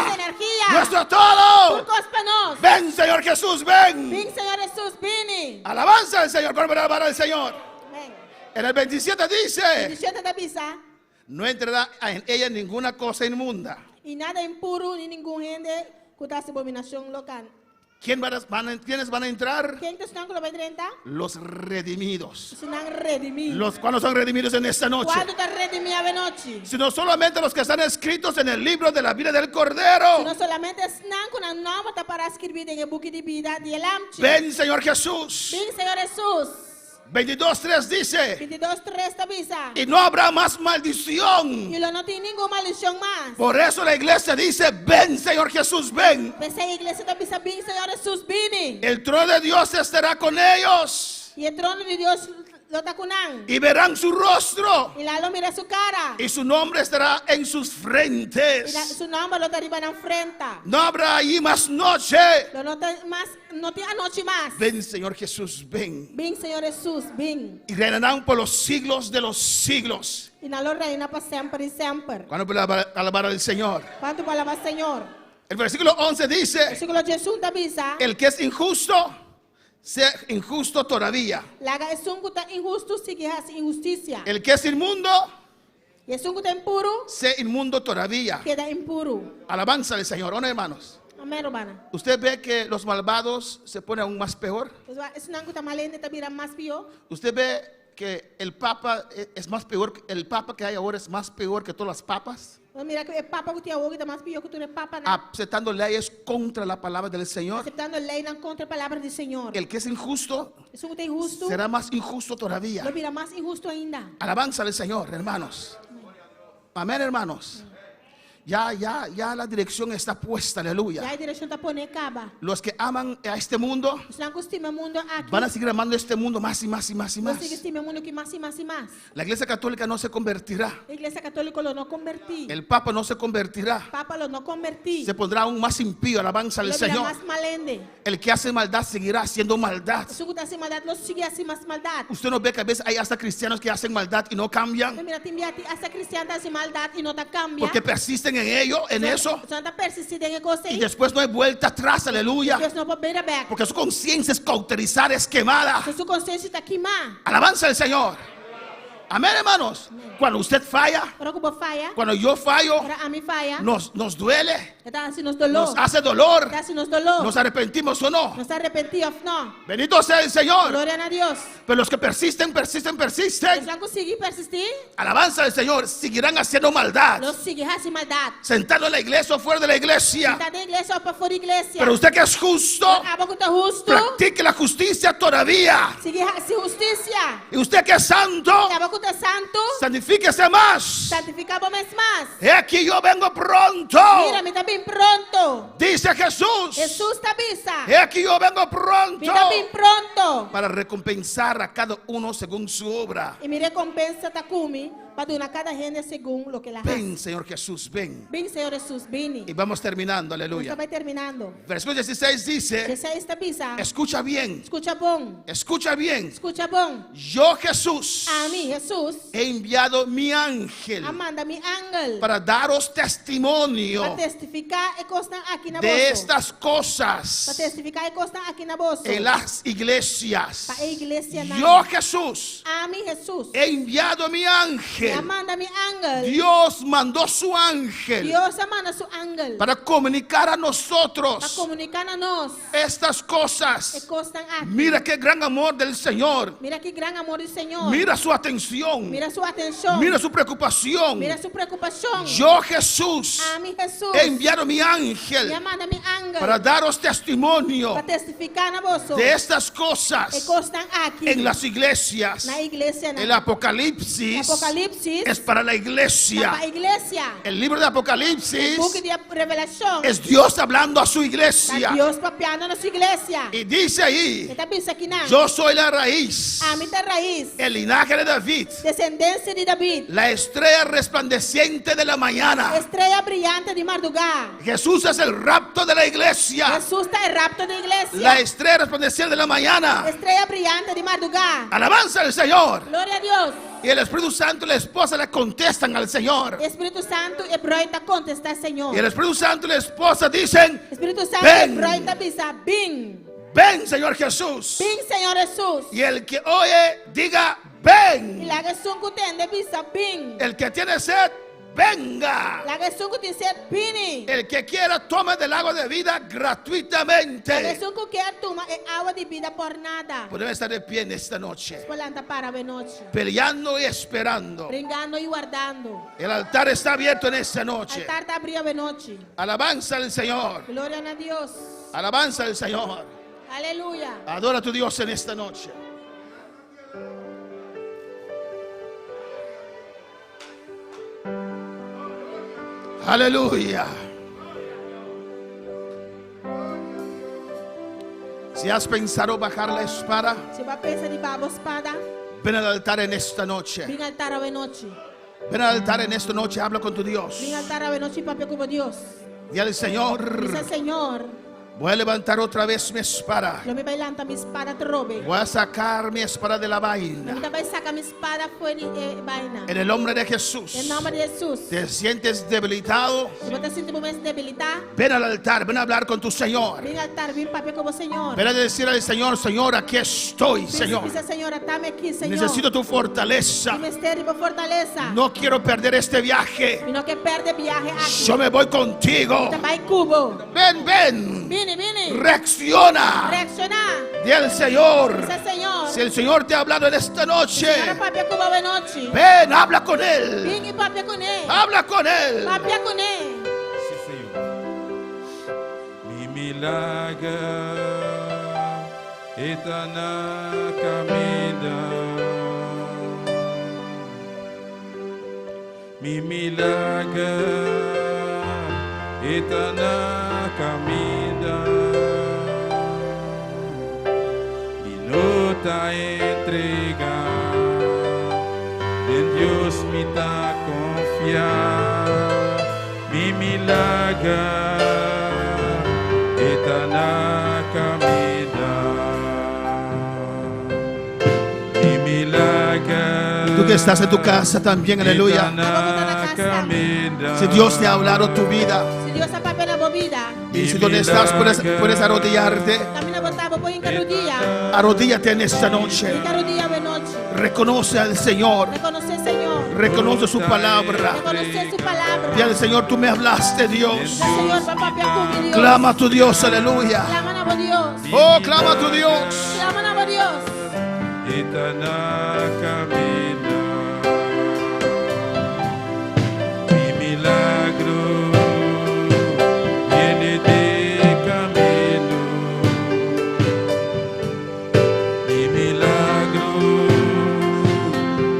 nuestro un todo. cospenos. Ven, Señor Jesús, ven. Ven, Señor Jesús, ven. Alabanza al Señor, para alabar al Señor. Ven. En el 27 dice, Bendición te avisa. no entrará en ella ninguna cosa inmunda. Y nada impuro ni ningún gente que hace abominación local. ¿Quiénes van a entrar? ¿Quién te están con los 30? Los redimidos. Están redimidos. ¿Cuándo son redimidos en esta noche? ¿Cuándo te redimidos de noche? Sino solamente los que están escritos en el libro de la vida del Cordero. No solamente están con el nombre para escribir en el buque de vida de Amchi. Ven, Señor Jesús. Ven, Señor Jesús. 22:3 dice, 22:3 te avisa. y no habrá más maldición. Y lo no tiene ninguna maldición más. Por eso la iglesia dice, ven, Señor Jesús, ven. Esa iglesia te avisa, ven, Señor Jesús, ven. El trono de Dios estará con ellos. Y el trono de Dios lo tacunan. Y verán su rostro. Y la lo mira su cara. Y su nombre estará en sus Y frentes. su nombre lo te arriba en frente. No habrá allí más noche. Lo no te más, no te anoche más. Ven, Señor Jesús, ven. Ven, Señor Jesús, ven. Y reinarán por los siglos de los siglos. Y no lo reina para siempre y siempre. Cuando alabar al Señor. ¿Cuánto palabras, Señor? El versículo 11 dice, Versículo Jesús te avisa. el que es injusto, sea injusto todavía. La es un que está injusto, sí que hace injusticia. El que es inmundo, Y es un que está impuro, sea inmundo todavía. queda impuro. Alabanza al Señor. ¿O no, hermanos? Amén, hermana. ¿Usted ve que los malvados se ponen aún más peor? Es una cosa malente, te mira más pío. ¿Usted ve que el Papa es más peor? El Papa que hay ahora es más peor que todas las papas. Mira que el papa que te ahoga está más pío que tú eres papa. ¿No? Aceptando leyes contra la palabra del Señor. Aceptando ley en contra de palabras del Señor. El que es injusto Es un que está injusto. será más injusto todavía. Lo mira más injusto ainda. Alabanza al Señor, hermanos. Amén, hermanos. Ya la dirección está puesta, aleluya. Já a direção está pondo acaba. Los que aman a este mundo Os não costumam mundo aqui. van a seguir amando este mundo más y más y más y más. Você estima mundo que mais e mais e mais. La iglesia católica no se convertirá. A igreja católica lo não converti. El Papa no se convertirá. Papa lo não converti. Se pondrá aún más impío, alabanza al Lo virá Señor. mais malende. El que hace maldad seguirá haciendo maldad. Se você assim maldade, lo sigue assim mais maldade. Usted no ve que a veces hay hasta cristianos que hacen maldad y no cambian Mira, tem essa cristiana assim maldade e não tá cambia. porque persisten en ello, en eso, Você não está persistindo em coisa y aí. después no hay vuelta atrás, aleluya, Deus não pode beira back. porque su conciencia es cauterizada, es quemada. Se sua consciência está queimada. Alabanza al Señor. Amén, hermanos. Cuando usted falla, Para que você falha, cuando yo fallo, para a mim falha. nos duele, Está assim nos dolor. nos hace dolor, Está assim nos dolor. nos arrepentimos o no. Nos arrepentimos não. Bendito sea el Señor. Glória a Deus. Pero los que persisten, persisten, persisten, Eles vão conseguir persistir. alabanza al Señor, seguirán haciendo maldad, Los seguir assim maldade. sentado en la iglesia o fuera de la iglesia. Está na igreja ou para fora da igreja. Pero usted que es justo, Acaba com o justo. practique la justicia todavía. Seguir assim justiça. Y usted que es santo, Acaba com o santo. santifíquese más. Santificamos mais. He aquí yo vengo pronto, Mira, me está bem pronto. dice Jesús. Jesus está avisa. He aquí yo vengo pronto Me está bem pronto. para recompensar a cada uno según su obra. E me recompensa está comigo para donar cada gente segundo o que ela faz. Ven, Señor Jesús, ven. Bem, Senhor Jesus, bem. Y vamos terminando, Você aleluya. vai terminando. Versículo 16 dice, Essa está avisa. escucha bien, Escucha bom. escucha bien. Escucha bom. Yo, Jesús, A mim, Jesus, he enviado mi ángel amanda mi ángel para daros testimonio para testificar e constar aqui na de bolsa. estas Para cosas testificar e constar aqui na bolsa. en las iglesias. Para a igreja na. Yo, Jesús, A mim, Jesus, he enviado mi ángel. amanda mi ángel. Dios mandó su ángel Deus amanda seu ángel para comunicar a para nosotros comunicar a nós estas e cosas. constam aqui. Mira qué gran amor del Señor. Mira que gran amor do Senhor. Mira su atención. Mira sua atenção. Mira su preocupación. Mira sua preocupação. Yo, Jesús, A mim, Jesus, he enviado mi me ángel amanda mi ángel para daros testimonio para testificar na bolsa de estas e cosas constam aqui en las iglesias. na igreja. El Apocalipsis Apocalipse es para la para iglesia. a igreja. El libro de Apocalipsis Book de Revelação es Dios hablando a su está iglesia. Deus papiando na sua igreja. Y dice ahí, Está pensando aqui na. yo soy la raíz, A mim tá raiz. el linaje de David, Descendência de David. la estrella resplandeciente de la mañana. Estrela brilhante de madrugada. Jesús es el rapto de la iglesia, Jesus está el rapto da igreja. la estrella resplandeciente de la mañana. Estrela brilhante de madrugada. Alabanza al Señor. Glória a Deus. Y el Espíritu Santo y la esposa le contestan al Señor. Espírito Santo e broita contestar Senhor. Y el Espíritu Santo y la esposa dicen, Espírito Santo Ven. e broita bisa. Bim. ven, Señor Jesús. Bim, Senhor Jesus. Y el que oye, diga, E ven. laga sunku tende bisa. Bim. El que tiene sed, venga. Laga sunku tem ser bini. El que quiera, tome del agua de vida Laga gratuitamente. sunku quer toma e água de vida por nada. Podemos estar de pie en esta noche, Polanta para a noite. peleando y esperando. Brincando e guardando. El altar está abierto en esta noche. Altar está abrindo a noite. Alabanza al Señor. Glória a Deus. Alabanza al Señor. Aleluia. Adora a tu Dios en esta noche. Aleluya. Si has pensado bajar la espada, Se vai pensar de babo espada, ven al altar en esta noche. vem altar a noite. Ven al altar en esta noche, habla con tu Dios. Vem altar a noite e papel como Deus. Y al Señor, Dice Senhor, voy a levantar otra vez mi espada. eu me vai lançar minha espada trobe. Voy a sacar mi espada de la Eu vaina. também sacar minha espada fora de vaina. En el nombre de Jesús. Em nome de Jesus. ¿Te sientes debilitado? Se você sentir momentos de debilitar, Ven al altar, ven a hablar con tu Señor. vem altar, vem papel como Senhor. Ven a decir al Señor, Señor, aquí estoy, Señor. Dice Senhor, atame aqui, Senhor. Necesito tu fortaleza. Que mistério por fortaleza. No quiero perder este viaje. E não quer perder viagem aqui. Yo me voy contigo. Também cubo. Ven, ven. Vini. Reacciona. Reaccionar. Di al Señor. Dice Senhor. Si el Señor te ha hablado en esta noche, Agora papel como a noite. ven, habla con Él. Vem e papel com ele. Habla con Él. Papel com ele. Sí, Senhor. Mi milagre está na caminhada. mi milagre eterna caminda, minuta entrega, en Dios me da confiar, mi milagre eterna caminda, mi milagre. Tú que estás en tu casa también, aleluya. Si Dios te ha hablado tu vida, Si Dios ha papel la vida, y si donde estás puedes arrodillarte, camina botaba por rodilla, arrodíllate en esta noche. rodilla de noche. Reconoce al Señor, Reconoce al Señor, reconoce su palabra. reconoce su palabra. Dile al Señor, tú me hablaste, Dios. El Señor papá con Dios. Clama a tu Dios, aleluya. Clama a Dios. Oh, clama a tu Dios. Clama a Dios. Eterna camina, mi milagro viene de camino, mi milagro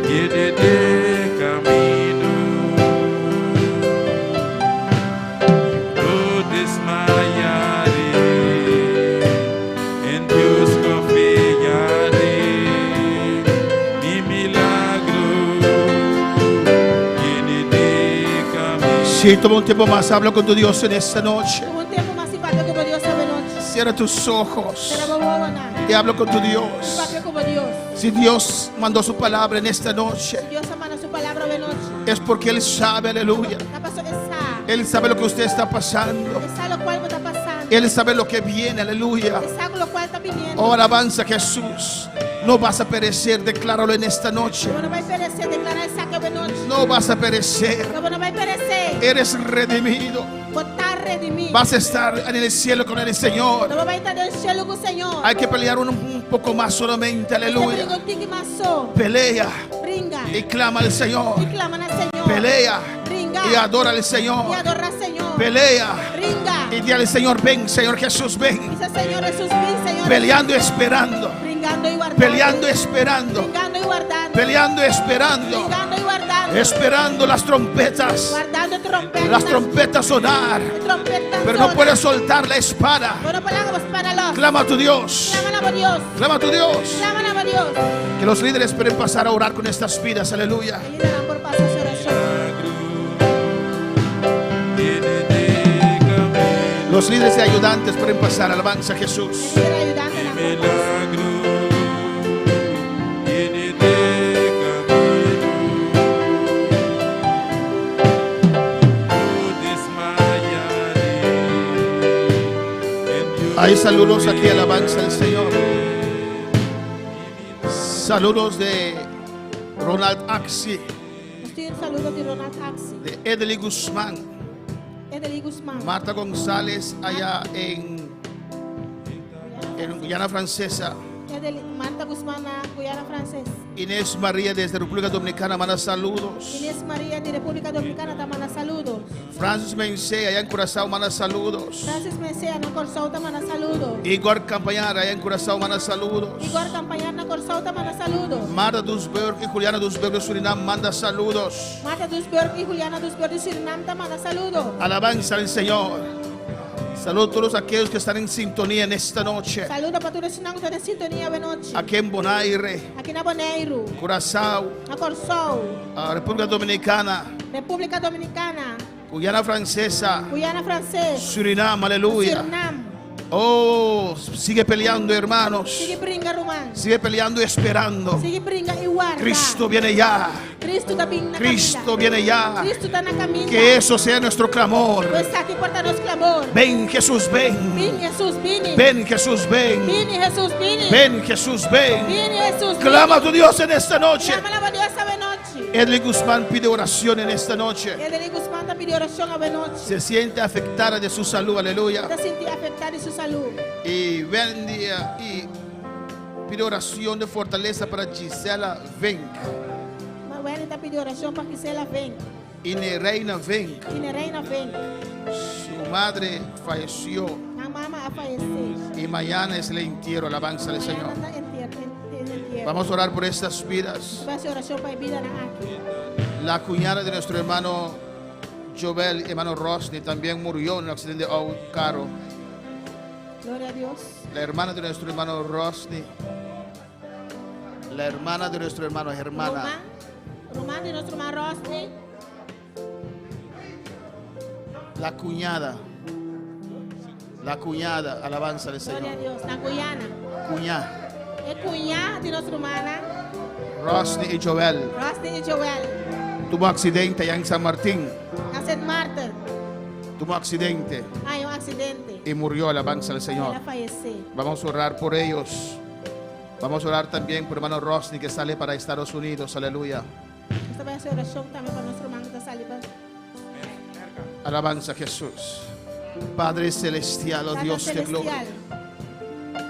viene de camino, no desmayaré, en Dios confiaré. Sí, toma un tiempo más, habla con tu Dios en esta noche. Toma un tiempo más y papel como Dios sabe noche. Cierra tus ojos Será bobona. y habla con tu Dios. Papel como Dios. Si Dios mandó su palabra en esta noche, Dios amana su palabra de noche. es porque Él sabe, aleluya. La pasó esa. Él sabe lo que usted está pasando. Esa lo cual me está pasando. Él sabe lo que viene, aleluya. Esa lo cual está viniendo. Oh, alabanza a Jesús. No vas a perecer, decláralo en esta noche. No va a perecer, declara esa que de noche. No vas a perecer. No va a perecer. Eres redimido. Votar redimido. Vas a estar en el cielo con el Señor. No va a estar en el cielo con el Señor. Hay que pelear un poco más solamente, aleluya. Pelea Bringa. y clama al Señor. Y claman al Señor. Pelea Bringa. y adora al Señor. Y adora al Señor. Pelea Bringa. y dile al Señor, ven, Señor Jesús, ven. Dice Señor Jesús, ven, Señor. Peleando y esperando. Bringando y guardando. Peleando y esperando. Bringando y guardando. Peleando y esperando. Bringando y guardando. Esperando las trompetas. Guardando trompetas. Las trompetas sonar. Trompetas Pero no sonan. puedes soltar la espada. Bueno, palabras para los. Clama a tu Dios. Claman a Dios. Clama a tu Dios. Claman a Dios. Que los líderes pueden pasar a orar con estas vidas. Aleluya. Y le dan por paso su oración. Los líderes y ayudantes pueden pasar. Alabanza a Jesús. Y le ayudan a la Milagro viene de camino, no desmayaré, en Dios Hay saludos aquí. Alabanza al Señor. Saludos de Ronald Axi, Estoy un saludo de Ronald Axi. de Edeli Guzmán, Edeli Guzmán. Marta González allá en Guyana Francesa, Edeli Marta Guzmán, Guyana Francés. Inés María desde República Dominicana, manda saludos. Inés María de República Dominicana te manda saludos. Francis Mencé allá en Curazao, manda saludos. Francis Mesea, no Corsau te manda saludos. Igor Campañar allá en Curazao, manda saludos. Igor Campañana Corsau te manda saludos. Marta Dusberg y Juliana Dusberg de Surinam, manda saludos. Marta Dusberg y Juliana Dusberg de Surinam te manda saludos. Alabanza al Señor. Saludos a todos aquellos que están en sintonía en esta noche. Saludos para todos los que de sintonía de noche. Aquí en Bonaire, Aquí en Aboneiro, Curazao, a Corsau, República Dominicana, República Dominicana, Guyana Francesa, Guyana Francés, Surinam, aleluya. Surinam. Oh, sigue peleando, hermanos. Sigue bringa Román. Sigue peleando y esperando. Sigue bringa y guarda. Cristo viene ya. Cristo está bien na Cristo camina. viene ya. Cristo está en la camina. Que eso sea nuestro clamor. Pues aquí porta nos clamor. Ven, Jesús, ven. Vini Jesús, vini. Ven, Jesús, ven. Vini Jesús, vini. Ven, Jesús, ven. Vini Jesús, Clama a vini. tu Dios en esta noche. Clama a Dios a noche. Edley Guzmán pide oración en esta noche. Edeli Guzmán te pidió oración a noche. Se siente afectada de su salud, aleluya. Te sentí afectada de su salud. Y bendiga y pide oración de fortaleza para Gisela Venk Bueno, te pidió oración para que se la ven. y Nereina Venk. Y la reina ven. Su madre falleció La mamá ha fallecido. y mañana es el entierro, alabanza al Señor. Mañana está en tierra. Vamos a orar por estas vidas. Voy a hacer oración para vida aquí. La cuñada de nuestro hermano Joel, hermano Rosny, también murió en un accidente de un carro. Gloria a Dios. La hermana de nuestro hermano Rosny, la hermana de nuestro hermano Germana, Román de nuestro hermano Rosny. la cuñada, alabanza del Gloria a Señor. Dios. La cuyana. Cuñada, El cuñada de nuestra hermana Rosny y Joel, Rosny y Joel. tuvo accidente allá en San Martín, Hace Martin. tuvo accidente Hay un accidente. y murió, alabanza del Señor. Ella falleció. Vamos a orar por ellos. Vamos a orar también por hermano Rosny que sale para Estados Unidos, aleluya. Esta vai ser oração também para nuestro hermano que está saliendo. Alabanza a Jesús. Padre celestial, oh Padre Dios de gloria. celestial.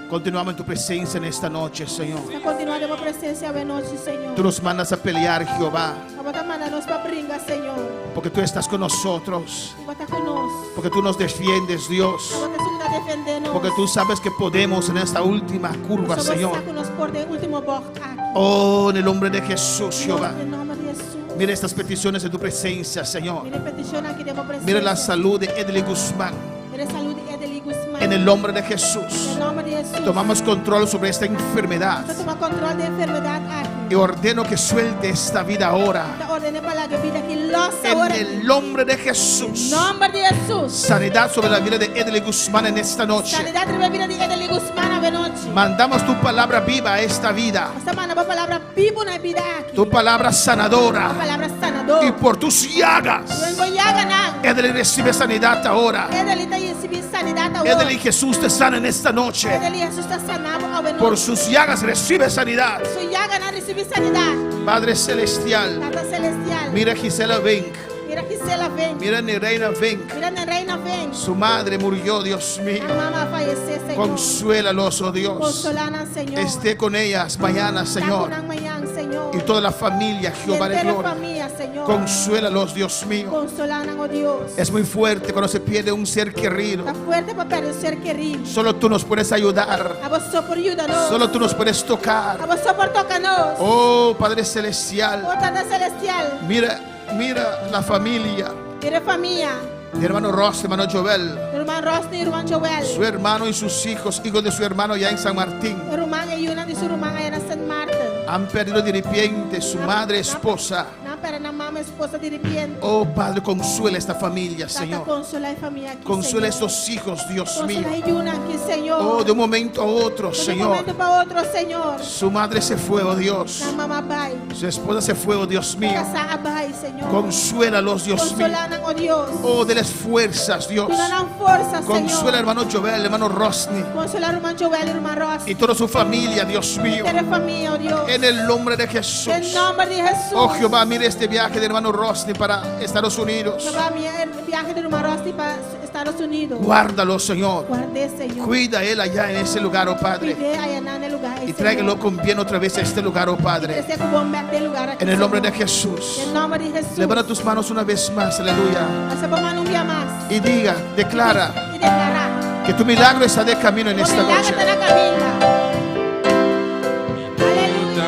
Continuamos en tu presencia en esta noche, Señor. Está continuando a presencia de noche, Señor. Tú nos mandas a pelear, Jehová, Vamos a mandarnos para brincar, Señor. porque tú estás con nosotros, Vamos a estar conosco. porque tú nos defiendes, Dios, Vamos a estar defendendo. porque tú sabes que podemos en esta última curva, Somos Señor. conosco por el último bordo aquí. Oh, en el nombre de Jesús, Jehová. En nombre de Jesús. Mira estas peticiones de tu presencia, Señor. Mire petición aquí de presencia. Mira la salud de Edley Guzmán. Mire salud de Edeli Guzmán. En el nombre de Jesús. En nombre de Jesús. Tomamos control sobre esta enfermedad Usted toma control de enfermedad aquí. y ordeno que suelte esta vida ahora. Te ordene para la vida aquí. Los En ahora. el nombre de En Jesús. nombre de Jesús. Sanidad sobre la vida de Edley Guzmán en esta noche. Sanidad de la vida de Edeli Guzmán a noche. Mandamos tu palabra viva a esta vida. Usted manda una palabra viva en la vida aquí. Tu palabra Una sanadora. palabra sanador. Y por tus llagas, Vengo ya a ganar. Edley recibe sanidad ahora. Edeli te recibe sanidad ahora. Edley Jesús te sana en esta noche. Edeli Jesús está sanado a noche. Por sus llagas recibe sanidad. Su llaga no recibe sanidad. Padre celestial, Tata celestial. mira a Gisela Venk. Mira Gisela ven. Mira a Nereina Venk. Mira la reina ven. Su madre murió, Dios mío. La mamá falleció, Señor. Consuélalos, oh Dios. Consolana, Señor. Esté con ellas mañana, Señor. Está con mañana, Señor. Y toda la familia, Jehová de entera gloria. familia, Señor. Consuélalos, Dios mío. Consolana, oh Dios. Es muy fuerte cuando se pierde un ser querido. Está fuerte para perder ser querido. Solo tú nos puedes ayudar. A vos por ayudarnos. Solo tú nos puedes tocar. A vos por tocarnos. Oh, Padre celestial. Oh, Tata celestial. Mira la familia. Mira familia. Mi hermano Ross, hermano Joel. Hermano Rosny, hermano Joel. Su hermano y sus hijos, hijos de su hermano ya en San Martín. Hermana y una de su hermana era San Martín. Han perdido de repente su madre, esposa. No, pero la mamá, esposa de repente. Oh Padre, consuela esta familia, Tata Señor. consola la familia aquí, Consuela Señor. estos hijos, Dios mío. Consola y una aquí, Señor. Oh, de un momento a otro, De un Señor. momento para otro, Señor. Su madre se fue, oh Dios. La mamá va. Su esposa se fue, oh Dios mío. Casa abai, Señor. Consuélalos, Dios mío. Consolana, oh Dios. Oh, deles fuerzas, Dios. Tú no dan fuerza, Consuela, Señor. hermano Joel, hermano Rosny. Consola, hermano Joel, hermano Ross. Y toda su familia, Dios mío. Eres familia, oh Dios. En el nombre de Jesús. En nombre de Jesús. Oh Jehová, mire este viaje de hermano Rosny para Estados Unidos. Jehová, el viaje de hermano Ross para Estados Unidos. Guárdalo, Señor. Guarde, Señor. Cuida a él allá en ese lugar, oh Padre. Cuide allá en el lugar. Y tráigalo con bien otra vez a este lugar, oh Padre. Ese buen de lugar aquí, En el nombre de Señor. Jesús. En nombre de Jesús. Levanta tus manos una vez más, aleluya. Hace por mano un día más. Y diga, declara Y declarar. que tu milagro está de camino en esta Milagro noche. de la camina. Aleluya.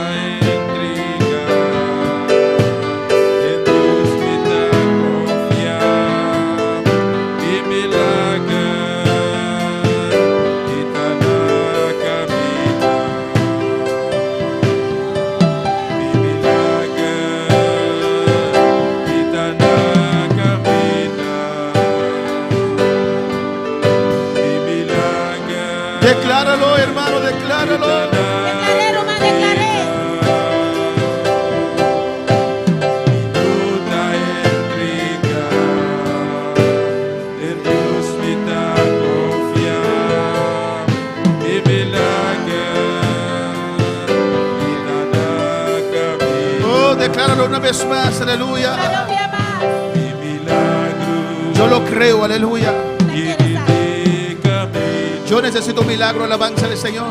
Decláralo, hermano, decláralo. Declaré, Román, declaré. Oh, decláralo una vez más, aleluya. Declaré un día más. Yo lo creo, aleluya. ¿La quieres saber? Yo necesito un milagro, alabanza del Señor.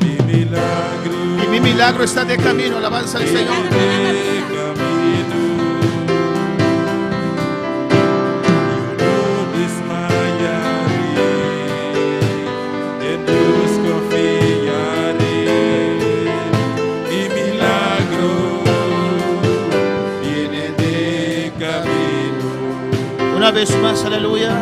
Y mi milagro está de camino, alabanza del Señor. Milagro de la camina. vez más, aleluya.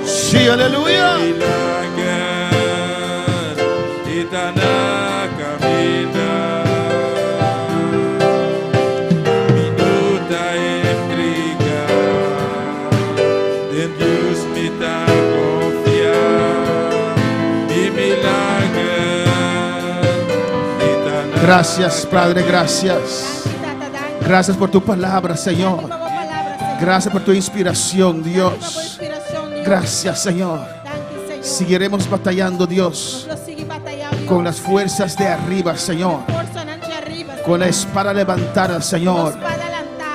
Sí, aleluya. Gracias, Padre, gracias. Gracias por tu palabra, Señor. Gracias por tu inspiración, Dios. Gracias, Señor. Seguiremos batallando, Dios, con las fuerzas de arriba, Señor. Con la espada levantada, Señor.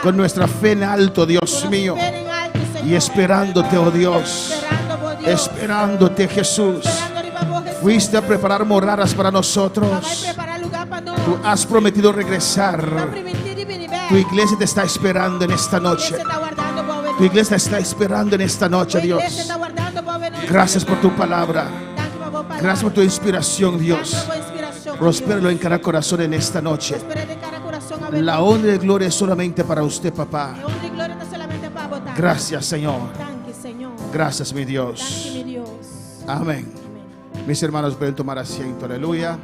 Con nuestra fe en alto, Dios mío. Y esperándote, oh Dios. Esperándote, Jesús. Fuiste a preparar moradas para nosotros. Tú has prometido regresar. Tu iglesia te está esperando en esta noche. Tu iglesia está esperando en esta noche, Dios. Gracias por tu palabra. Gracias por tu inspiración, Dios. Prospéralo en cada corazón en esta noche. La honra y gloria es solamente para usted, papá. Gracias, Señor. Gracias, mi Dios. Amén. Mis hermanos, pueden tomar asiento. Aleluya.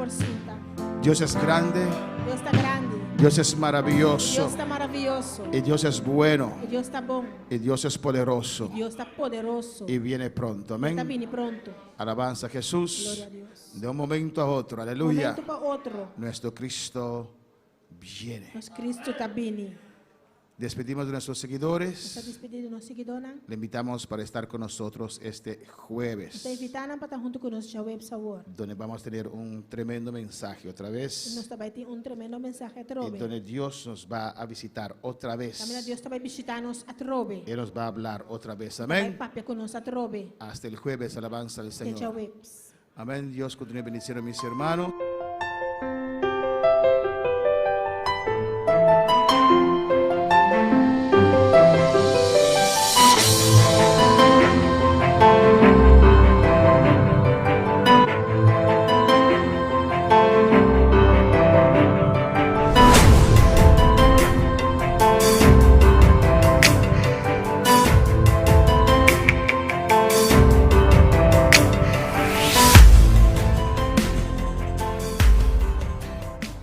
Dios es grande. Dios es maravilloso. Deus está maravilhoso. Y Dios es bueno. E Deus está bom. Y Dios es poderoso. Deus está poderoso. Y viene pronto. Está Amén. vindo pronto. Alabanza a Jesús. Gloria a Dios. De un momento a otro. Aleluya. Momento para outro. Nuestro Cristo viene. Nosso Cristo está vindo. Despedimos de nuestros Está seguidores. despedido de nossa seguidora. Le invitamos para estar con nosotros este jueves, Está invitando para estar junto conosco já web sabor. donde vamos a tener un tremendo mensaje otra Nós vez, também tem tremendo mensagem a y trobe. donde Dios nos va a visitar otra Também vez. Deus também visitar-nos a trobe. Él nos va a hablar otra vez. Vai Amén. papia conosco a trobe. Hasta el jueves, alabanza al Até já Señor. webs. Amén. Dios continúe bendiciendo a mis hermanos.